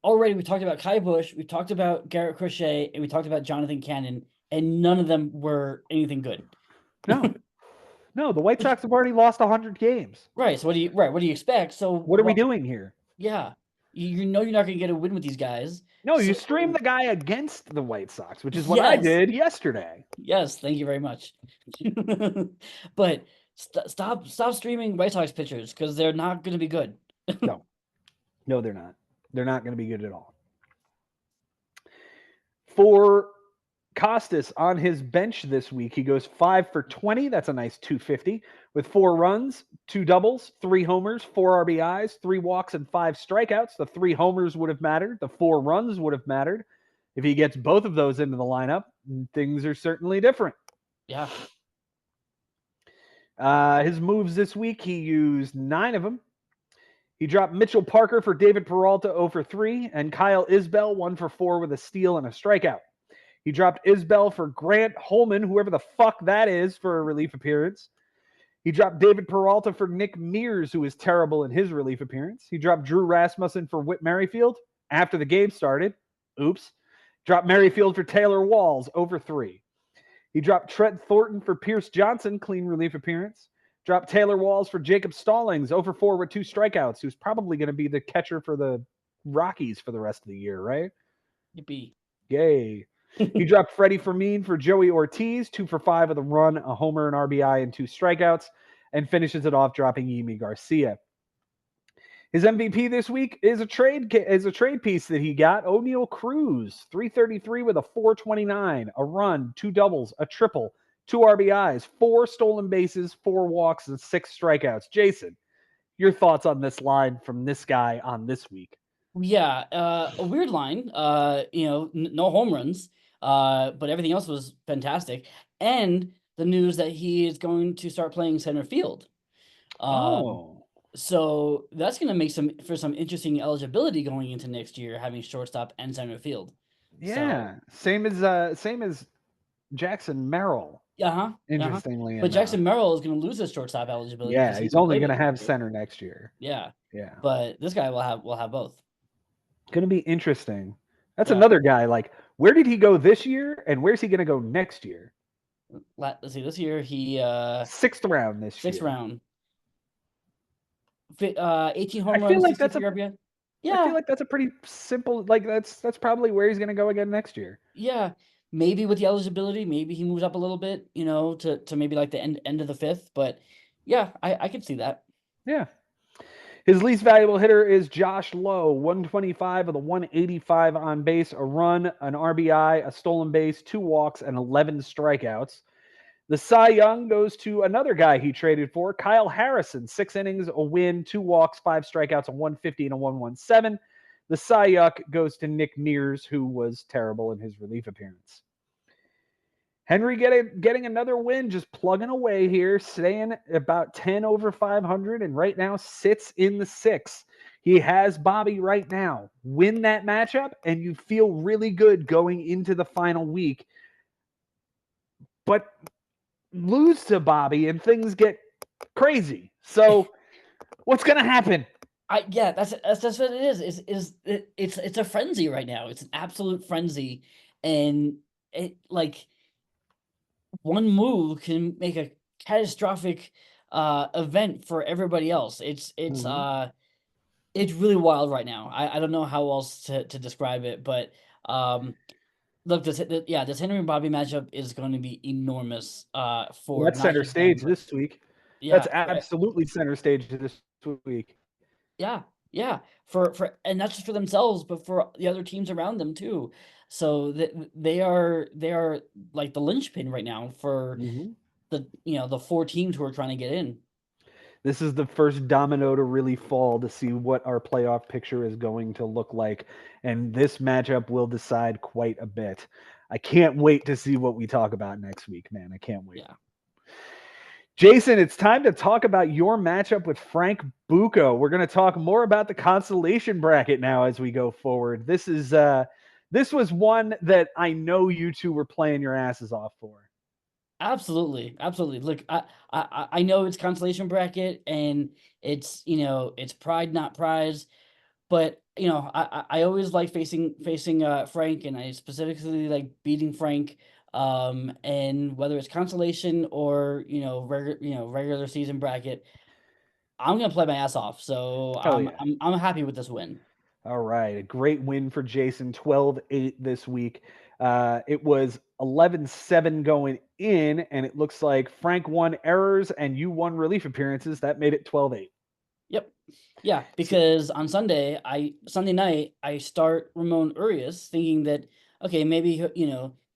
already we talked about Kai Bush, we talked about Garrett Crochet, and we talked about Jonathan Cannon, and none of them were anything good. No, the White Sox have already lost 100 games. Right. So what do you expect? So what are we doing here? Yeah. You know you're not going to get a win with these guys. No, you stream the guy against the White Sox, which is what I did yesterday. Yes, thank you very much. But Stop streaming White Sox pitchers because they're not going to be good. No, they're not. They're not going to be good at all. For Costas on his bench this week, he goes 5 for 20. That's a nice 250 with 4 runs, 2 doubles, 3 homers, 4 RBIs, 3 walks, and 5 strikeouts. The 3 homers would have mattered. The 4 runs would have mattered. If he gets both of those into the lineup, things are certainly different. Yeah. His moves this week, he used 9 of them. He dropped Mitchell Parker for David Peralta 0 for 3, and Kyle Isbell 1 for 4 with a steal and a strikeout. He dropped Isbell for Grant Holman, whoever the fuck that is, for a relief appearance. He dropped David Peralta for Nick Mears, who was terrible in his relief appearance. He dropped Drew Rasmussen for Whit Merrifield after the game started. Oops. Dropped Merrifield for Taylor Walls, 0 for 3. He dropped Trent Thornton for Pierce Johnson, clean relief appearance. Dropped Taylor Walls for Jacob Stallings, 0 for 4 with 2 strikeouts, who's probably going to be the catcher for the Rockies for the rest of the year, right? Yippee. Yay. He dropped Freddie Fermin for Joey Ortiz, 2 for 5 with a run, a homer, an RBI, and 2 strikeouts, and finishes it off dropping Yimi Garcia. His MVP this week is a trade piece that he got. O'Neal Cruz, 333 with a 429, a run, 2 doubles, a triple, 2 RBIs, 4 stolen bases, 4 walks, and 6 strikeouts. Jason, your thoughts on this line from this guy on this week? Yeah, a weird line. No home runs, but everything else was fantastic. And the news that he is going to start playing center field. So that's going to make some interesting eligibility going into next year, having shortstop and center field. Yeah, same as Jackson Merrill. Interestingly enough. But Jackson Merrill is going to lose his shortstop eligibility. Yeah, he's only going to have center next year. Yeah. Yeah. But this guy will have both. Going to be interesting. That's another guy. Like, where did he go this year, and where's he going to go next year? Let's see. This year he 6th round this year. 6th round. 18 home runs. I feel like that's RBI. Yeah. I feel like that's a pretty simple. Like that's probably where he's going to go again next year. Yeah. Maybe with the eligibility, maybe he moves up a little bit, to maybe like the end of the 5th. But yeah, I could see that. Yeah. His least valuable hitter is Josh Lowe, 125 with a 185 on base, a run, an RBI, a stolen base, 2 walks, and 11 strikeouts. The Cy Young goes to another guy he traded for, Kyle Harrison, 6 innings, a win, 2 walks, 5 strikeouts, a 150 and a 117. The Cy Young goes to Nick Mears, who was terrible in his relief appearance. Henry getting another win, just plugging away here, staying about 10 over 500, and right now sits in the 6th. He has Bobby right now. Win that matchup, and you feel really good going into the final week. But lose to Bobby, and things get crazy. So, what's going to happen? That's what it is. It's a frenzy right now. It's an absolute frenzy, and one move can make a catastrophic event for everybody else. It's really wild right now. I don't know how else to describe it, but look, this Henry and Bobby matchup is going to be enormous for that's center stage this week. Yeah, that's absolutely center stage this week. Yeah. And not just for themselves, but for the other teams around them too. So they are like the linchpin right now for the 4 teams who are trying to get in. This is the first domino to really fall to see what our playoff picture is going to look like, and this matchup will decide quite a bit. I can't wait to see what we talk about next week, man. I can't wait. Yeah. Jason, it's time to talk about your matchup with Frank Bucco. We're going to talk more about the consolation bracket now as we go forward. This was one that I know you two were playing your asses off for. Absolutely. Look, I know it's consolation bracket, and it's pride not prize, but I always like facing Frank, and I specifically like beating Frank. And whether it's consolation or regular season bracket, I'm gonna play my ass off. So I'm happy with this win. All right, a great win for Jason, 12-8 this week. It was 11-7 going in, and it looks like Frank won errors and you won relief appearances. That made it 12-8. Yep. Yeah, because on Sunday night, I start Ramon Urias thinking that, okay, maybe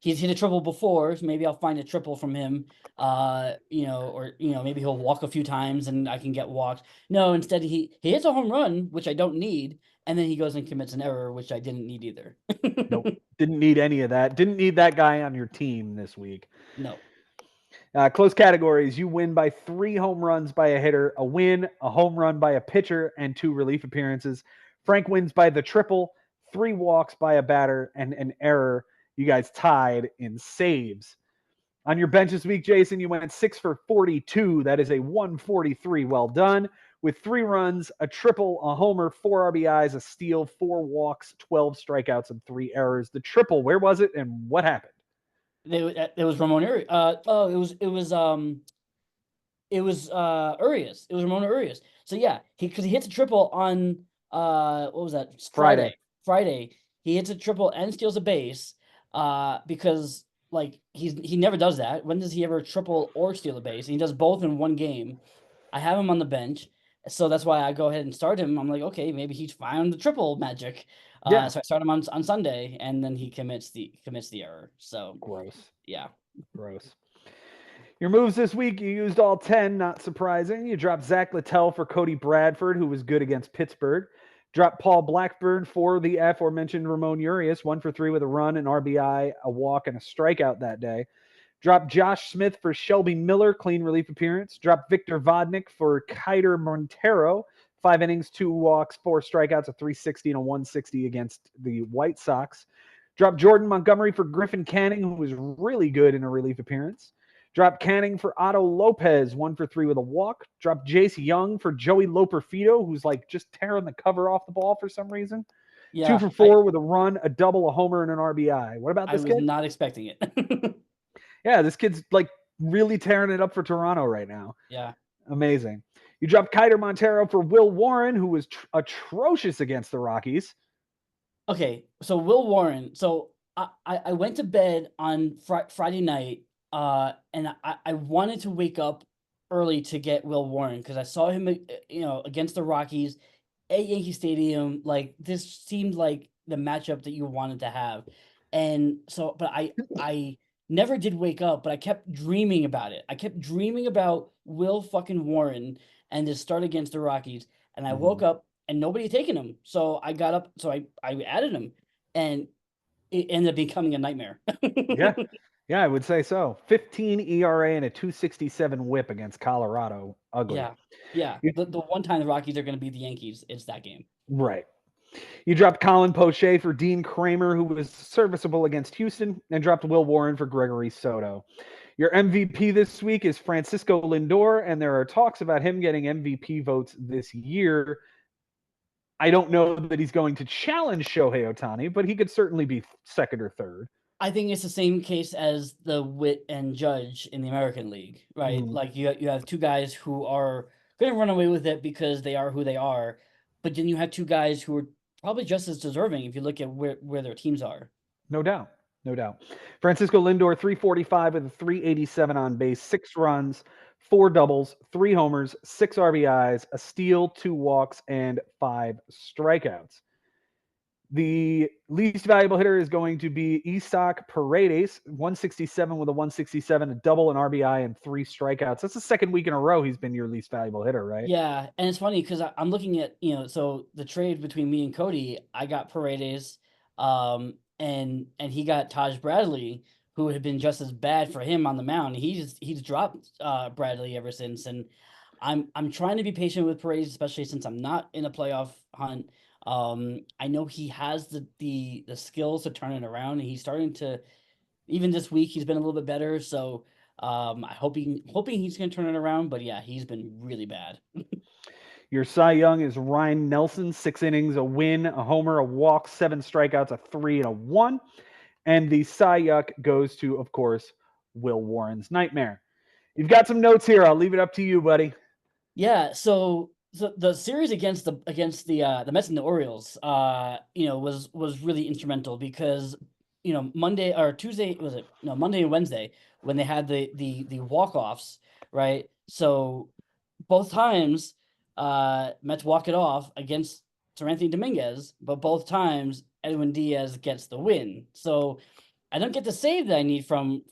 he's hit a triple before, so maybe I'll find a triple from him. Or maybe he'll walk a few times and I can get walked. No, instead he hits a home run, which I don't need, and then he goes and commits an error, which I didn't need either. Nope. Didn't need any of that. Didn't need that guy on your team this week. No. Close categories. You win by 3 home runs by a hitter, a win, a home run by a pitcher, and 2 relief appearances. Frank wins by the triple, 3 walks by a batter, and an error. You guys tied in saves. On your bench this week, Jason, you went 6 for 42. That is a 143. Well done. With 3 runs, a triple, a homer, 4 RBIs, a steal, 4 walks, 12 strikeouts, and 3 errors. The triple, where was it and what happened? It was Ramon Urias. It was Urias. It was Ramon Urias. So yeah, because he hits a triple on what was that? Friday. He hits a triple and steals a base. Because like he never does that. When does he ever triple or steal a base? And he does both in one game. I have him on the bench, so that's why I go ahead and start him. I'm like, okay, maybe he's found the triple magic. Yeah. So I start him on Sunday, and then he commits the error. So gross. Yeah. Gross. Your moves this week, you used all 10, not surprising. You dropped Zach Littell for Cody Bradford, who was good against Pittsburgh. Dropped Paul Blackburn for the aforementioned Ramon Urias, 1 for 3 with a run, an RBI, a walk, and a strikeout that day. Dropped Josh Smith for Shelby Miller, clean relief appearance. Dropped Victor Vodnik for Kiter Montero, 5 innings, 2 walks, 4 strikeouts, a 360 and a 160 against the White Sox. Dropped Jordan Montgomery for Griffin Canning, who was really good in a relief appearance. Dropped Canning for Otto Lopez, 1 for 3 with a walk. Dropped Jace Young for Joey Loperfido, who's like just tearing the cover off the ball for some reason. Yeah, 2 for 4 with a run, a double, a homer, and an RBI. What about this kid? I was not expecting it. Yeah, this kid's like really tearing it up for Toronto right now. Yeah. Amazing. You dropped Kiter Montero for Will Warren, who was atrocious against the Rockies. Okay, so Will Warren. So I went to bed on Friday night, and I wanted to wake up early to get Will Warren because I saw him, against the Rockies at Yankee Stadium. Like, this seemed like the matchup that you wanted to have, and so, but I never did wake up, but I kept dreaming about it. I kept dreaming about Will fucking Warren and his start against the Rockies, and I woke up and nobody had taken him. So I got up, so I added him, and it ended up becoming a nightmare. Yeah, I would say so. 15 ERA and a 267 whip against Colorado. Ugly. Yeah. The one time the Rockies are going to beat the Yankees, it's that game. Right. You dropped Colin Poche for Dean Kramer, who was serviceable against Houston, and dropped Will Warren for Gregory Soto. Your MVP this week is Francisco Lindor, and there are talks about him getting MVP votes this year. I don't know that he's going to challenge Shohei Ohtani, but he could certainly be second or third. I think it's the same case as the Witt and Judge in the American League, right? Like you have 2 guys who are going to run away with it because they are who they are, but then you have 2 guys who are probably just as deserving if you look at where their teams are. No doubt. Francisco Lindor, 345 with a 387 on base, 6 runs, 4 doubles, 3 homers, 6 RBIs, a steal, 2 walks, and 5 strikeouts. The least valuable hitter is going to be Isaac Paredes, 167 with a 167, a double, an RBI, and 3 strikeouts. That's the second week in a row he's been your least valuable hitter, right? Yeah, and it's funny because I'm looking at, so the trade between me and Cody, I got Paredes, and he got Taj Bradley, who had been just as bad for him on the mound. He's dropped Bradley ever since, and I'm trying to be patient with Paredes, especially since I'm not in a playoff hunt. I know he has the skills to turn it around, and he's starting to. Even this week, he's been a little bit better. So, I hoping he's going to turn it around. But yeah, he's been really bad. Your Cy Young is Ryan Nelson, 6 innings, a win, a homer, a walk, 7 strikeouts, a 3 and a 1. And the Cy Young goes to, of course, Will Warren's nightmare. You've got some notes here. I'll leave it up to you, buddy. Yeah. So the series against the Mets and the Orioles, was really instrumental because Monday or Tuesday, was it? No, Monday and Wednesday when they had the walk-offs, right? So both times, Mets walk it off against Seranthony Dominguez, but both times Edwin Diaz gets the win. So I don't get the save that I need from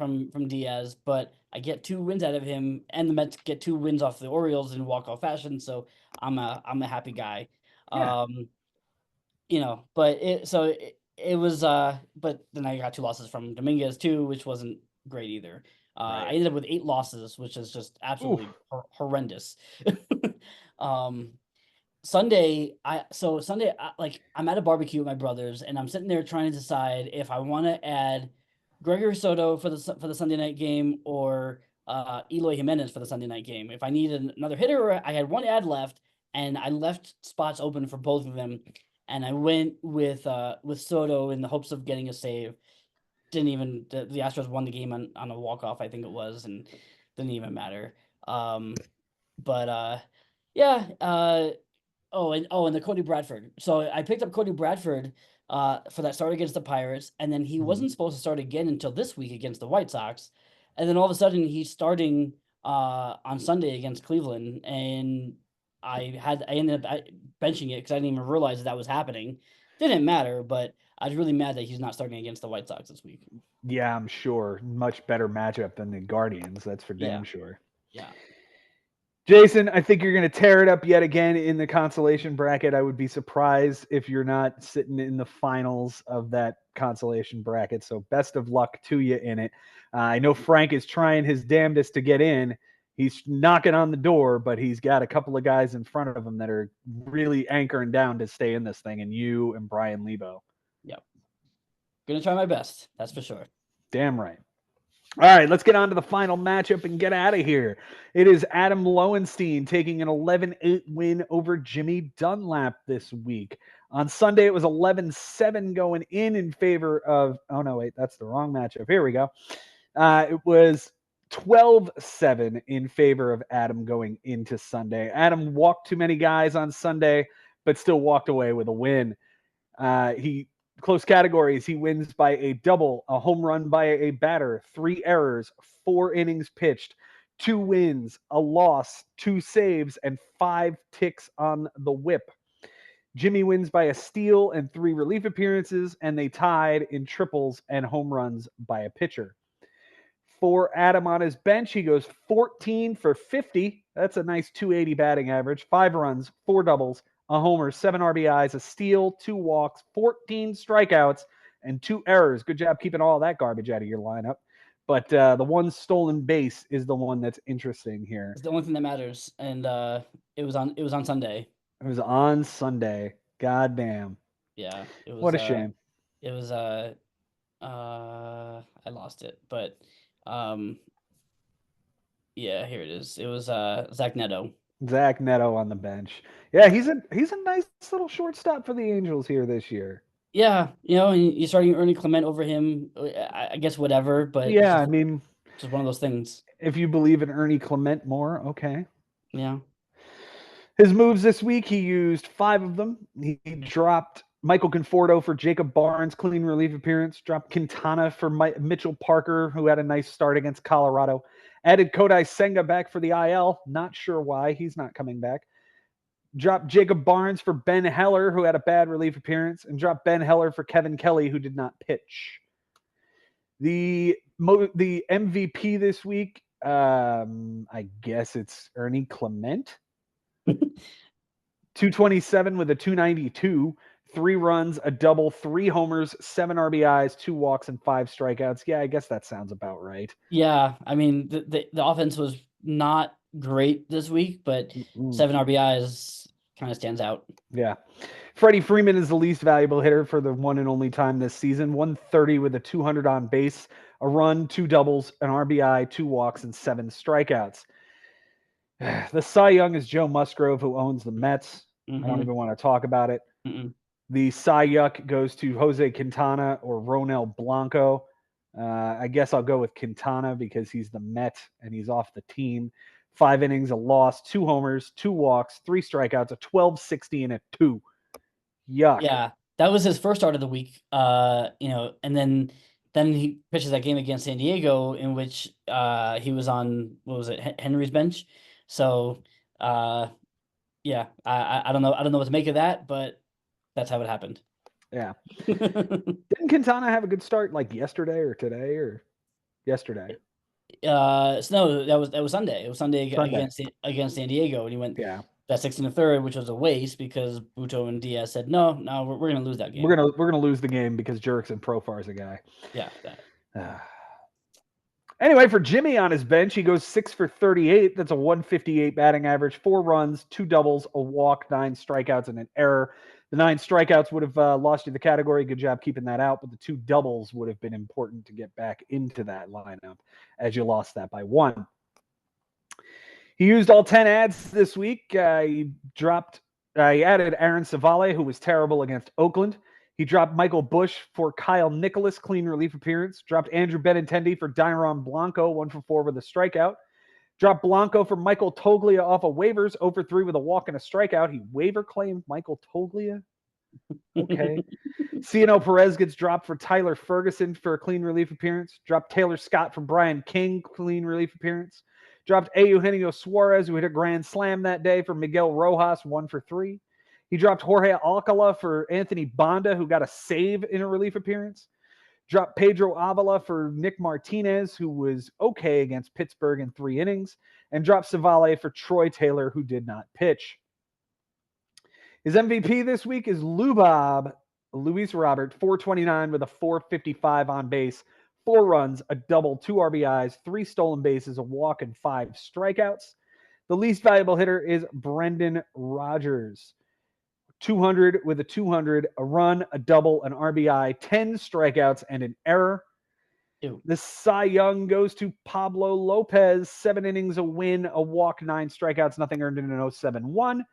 Diaz, but I get 2 wins out of him, and the Mets get 2 wins off the Orioles in walk-off fashion. So I'm a happy guy. Yeah. But it was but then I got 2 losses from Dominguez too, which wasn't great either. I Right. ended up with 8 losses, which is just absolutely horrendous. um Sunday, I'm at a barbecue with my brothers, and I'm sitting there trying to decide if I want to add Gregory Soto for the Sunday night game or Eloy Jimenez for the Sunday night game. If I needed another hitter, I had 1 ad left, and I left spots open for both of them, and I went with Soto in the hopes of getting a save. Didn't even the Astros won the game on a walk off, I think it was, and didn't even matter. But yeah. And the Cody Bradford. So I picked up Cody Bradford for that start against the Pirates, and then he wasn't supposed to start again until this week against the White Sox. And then all of a sudden he's starting on Sunday against Cleveland, and I ended up benching it because I didn't even realize that was happening. Didn't matter, but I was really mad that he's not starting against the White Sox this week. Yeah, I'm sure. Much better matchup than the Guardians. That's for damn sure. Yeah. Jason, I think you're going to tear it up yet again in the consolation bracket. I would be surprised if you're not sitting in the finals of that consolation bracket. So best of luck to you in it. I know Frank is trying his damnedest to get in. He's knocking on the door, but he's got a couple of guys in front of him that are really anchoring down to stay in this thing, and you and Brian Lebo. Yep. Gonna try my best. That's for sure. Damn right. All right, let's get on to the final matchup and get out of here. It is Adam Lowenstein taking an 11-8 win over Jimmy Dunlap this week. On Sunday, it was 11-7 going in favor of... Oh, no, wait, that's the wrong matchup. Here we go. It was 12-7 in favor of Adam going into Sunday. Adam walked too many guys on Sunday, but still walked away with a win. Close categories, he wins by a double, a home run by a batter, 3 errors, 4 innings pitched, 2 wins, a loss, 2 saves, and 5 ticks on the whip. Jimmy wins by a steal and 3 relief appearances, and they tied in triples and home runs by a pitcher. For Adam on his bench, he goes 14 for 50. That's a nice 280 batting average, 5 runs, 4 doubles, a homer, 7 RBIs, a steal, 2 walks, 14 strikeouts, and 2 errors. Good job keeping all that garbage out of your lineup. But the one stolen base is the one that's interesting here. It's the only thing that matters, and it was on Sunday. It was on Sunday. God damn. Yeah, it was. What a shame. It was. I lost it, but yeah, here it is. It was Zach Neto. Zach Neto on the bench. Yeah, he's a nice little shortstop for the Angels here this year. Yeah, you're starting Ernie Clement over him. I guess whatever, but yeah, I mean, just one of those things. If you believe in Ernie Clement more, okay. Yeah. His moves this week, he used 5 of them. He dropped Michael Conforto for Jacob Barnes, clean relief appearance. Dropped Quintana for Mitchell Parker, who had a nice start against Colorado. Added Kodai Senga back for the IL. Not sure why. He's not coming back. Dropped Jacob Barnes for Ben Heller, who had a bad relief appearance. And dropped Ben Heller for Kevin Kelly, who did not pitch. The MVP this week, I guess it's Ernie Clement. 227 with a 292, 3 runs, a double, 3 homers, 7 RBIs, 2 walks, and 5 strikeouts. Yeah, I guess that sounds about right. Yeah, I mean the offense was not great this week, but 7 RBIs kind of stands out. Yeah. Freddie Freeman is the least valuable hitter for the one and only time this season. 130 with a 200 on base, a run, 2 doubles, an RBI, 2 walks, and 7 strikeouts. The Cy Young is Joe Musgrove, who owns the Mets. I don't even want to talk about it. The Cy Young goes to Jose Quintana or Ronel Blanco. I guess I'll go with Quintana because he's the Met and he's off the team. 5 innings, a loss, 2 homers, 2 walks, 3 strikeouts, a 12.60 and a 2. Yuck. Yeah, that was his first start of the week. And then he pitches that game against San Diego in which he was on, what was it, Henry's bench. So yeah, I don't know what to make of that, but that's how it happened. Yeah. Didn't Quintana have a good start like yesterday or today or yesterday? So no, that was Sunday. It was Sunday. Against San Diego, and he went Yeah. that 6 1/3, which was a waste because Buto and Diaz said no, we're gonna lose that game. We're gonna lose the game because Jurickson Profar's a guy. Yeah, that. Anyway, for Jimmy on his bench, he goes 6 for 38. That's a 158 batting average, 4 runs, 2 doubles, a walk, 9 strikeouts, and an error. The 9 strikeouts would have lost you the category. Good job keeping that out. But the 2 doubles would have been important to get back into that lineup as you lost that by 1. He used all 10 ads this week. He added Aaron Savale, who was terrible against Oakland. He dropped Michael Bush for Kyle Nicholas, clean relief appearance. Dropped Andrew Benintendi for Dairon Blanco, 1 for 4 with a strikeout. Dropped Blanco for Michael Toglia off of waivers, 0 for 3 with a walk and a strikeout. He waiver claimed Michael Toglia. Okay. Ciano Perez gets dropped for Tyler Ferguson for a clean relief appearance. Dropped Taylor Scott for Brian King, clean relief appearance. Dropped Eugenio Suarez, who hit a grand slam that day, for Miguel Rojas, 1 for 3. He dropped Jorge Alcala for Anthony Bonda, who got a save in a relief appearance. Dropped Pedro Avila for Nick Martinez, who was okay against Pittsburgh in 3 innings. And dropped Savale for Troy Taylor, who did not pitch. His MVP this week is Luis Robert, 429 with a 455 on base, 4 runs, a double, 2 RBIs, 3 stolen bases, a walk, and 5 strikeouts. The least valuable hitter is Brendan Rodgers. 200 with a 200, a run, a double, an RBI, 10 strikeouts, and an error. Ew. The Cy Young goes to Pablo Lopez, 7 innings, a win, a walk, 9 strikeouts, nothing earned in an 0.71.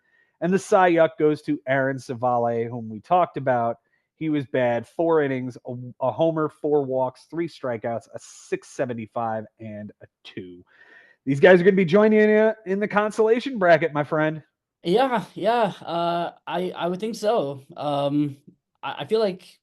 And the Cy Young goes to Aaron Savale, whom we talked about. He was bad, 4 innings, a homer, 4 walks, 3 strikeouts, a 675, and a 2. These guys are going to be joining you in the consolation bracket, my friend. Yeah. I would think so. I feel like,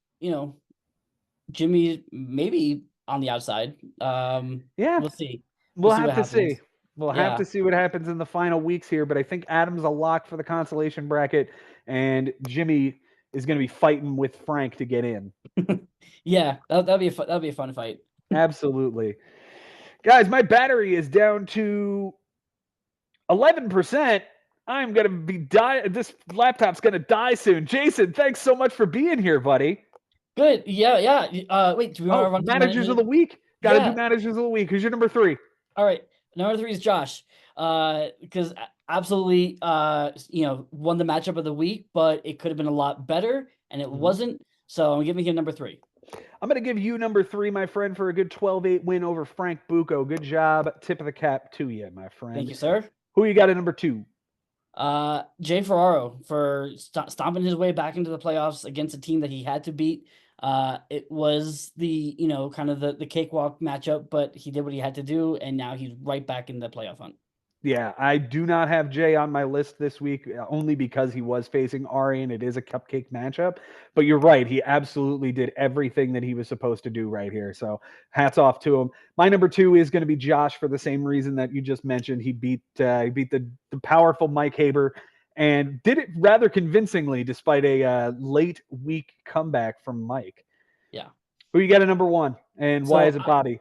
Jimmy maybe on the outside. Yeah. We'll see. We'll have to see. We'll have to see what happens in the final weeks here, but I think Adam's a lock for the consolation bracket, and Jimmy is going to be fighting with Frank to get in. Yeah, that'll be a fun fight. Absolutely. Guys, my battery is down to 11%. I'm going to be this laptop's going to die soon. Jason, thanks so much for being here, buddy. Good. Yeah. Wait, do we want to run managers of the week? Got to do managers of the week. Who's your number 3? All right. Number 3 is Josh. Because absolutely, won the matchup of the week, but it could have been a lot better, and it wasn't. So I'm giving him number 3. I'm going to give you number 3, my friend, for a good 12-8 win over Frank Bucco. Good job. Tip of the cap to you, my friend. Thank you, sir. Who you got at number 2? Jay Ferraro for stomping his way back into the playoffs against a team that he had to beat. It was the, kind of the cakewalk matchup, but he did what he had to do, and now he's right back in the playoff hunt. Yeah, I do not have Jay on my list this week, only because he was facing Ari, and it is a cupcake matchup. But you're right. He absolutely did everything that he was supposed to do right here. So hats off to him. My number 2 is going to be Josh for the same reason that you just mentioned. He beat the powerful Mike Haber and did it rather convincingly despite a late week comeback from Mike. Yeah. Who you got at number 1, and why is it Bobby?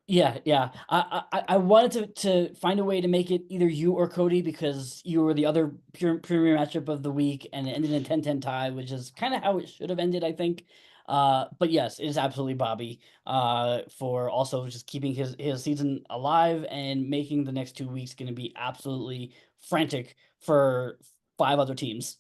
Yeah. I wanted to find a way to make it either you or Cody, because you were the other premier matchup of the week, and it ended in a 10-10 tie, which is kind of how it should have ended, I think. But yes, it is absolutely Bobby for also just keeping his season alive and making the next 2 weeks going to be absolutely frantic for 5 other teams.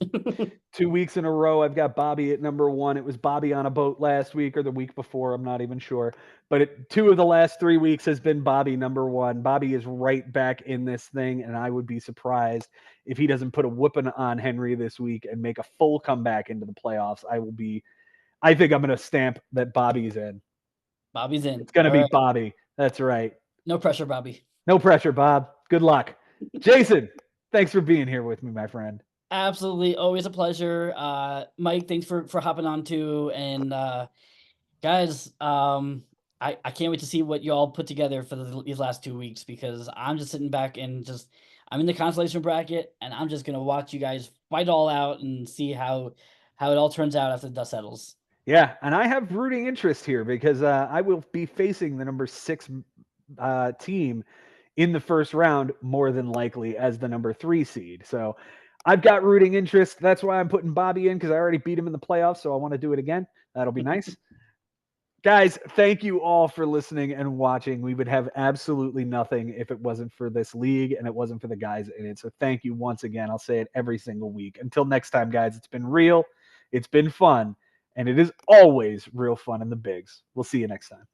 2 weeks in a row, I've got Bobby at number 1. It was Bobby on a boat last week or the week before. I'm not even sure. But 2 of the last 3 weeks has been Bobby number 1. Bobby is right back in this thing, and I would be surprised if he doesn't put a whooping on Henry this week and make a full comeback into the playoffs. I think I'm going to stamp that Bobby's in. Bobby's in. It's going to be Bobby. That's right. No pressure, Bobby. No pressure, Bob. Good luck. Jason, thanks for being here with me, my friend. Absolutely, always a pleasure. Mike, thanks for hopping on too. And guys, I can't wait to see what y'all put together for these last 2 weeks, because I'm just sitting back and I'm in the consolation bracket, and I'm just gonna watch you guys fight all out and see how it all turns out after the dust settles. Yeah, and I have rooting interest here because I will be facing the number 6 team in the first round more than likely as the number 3 seed. So I've got rooting interest. That's why I'm putting Bobby in, because I already beat him in the playoffs. So I want to do it again. That'll be nice. Guys, thank you all for listening and watching. We would have absolutely nothing if it wasn't for this league and it wasn't for the guys in it. So thank you once again. I'll say it every single week. Until next time, guys, it's been real, it's been fun, and it is always real fun in the bigs. We'll see you next time.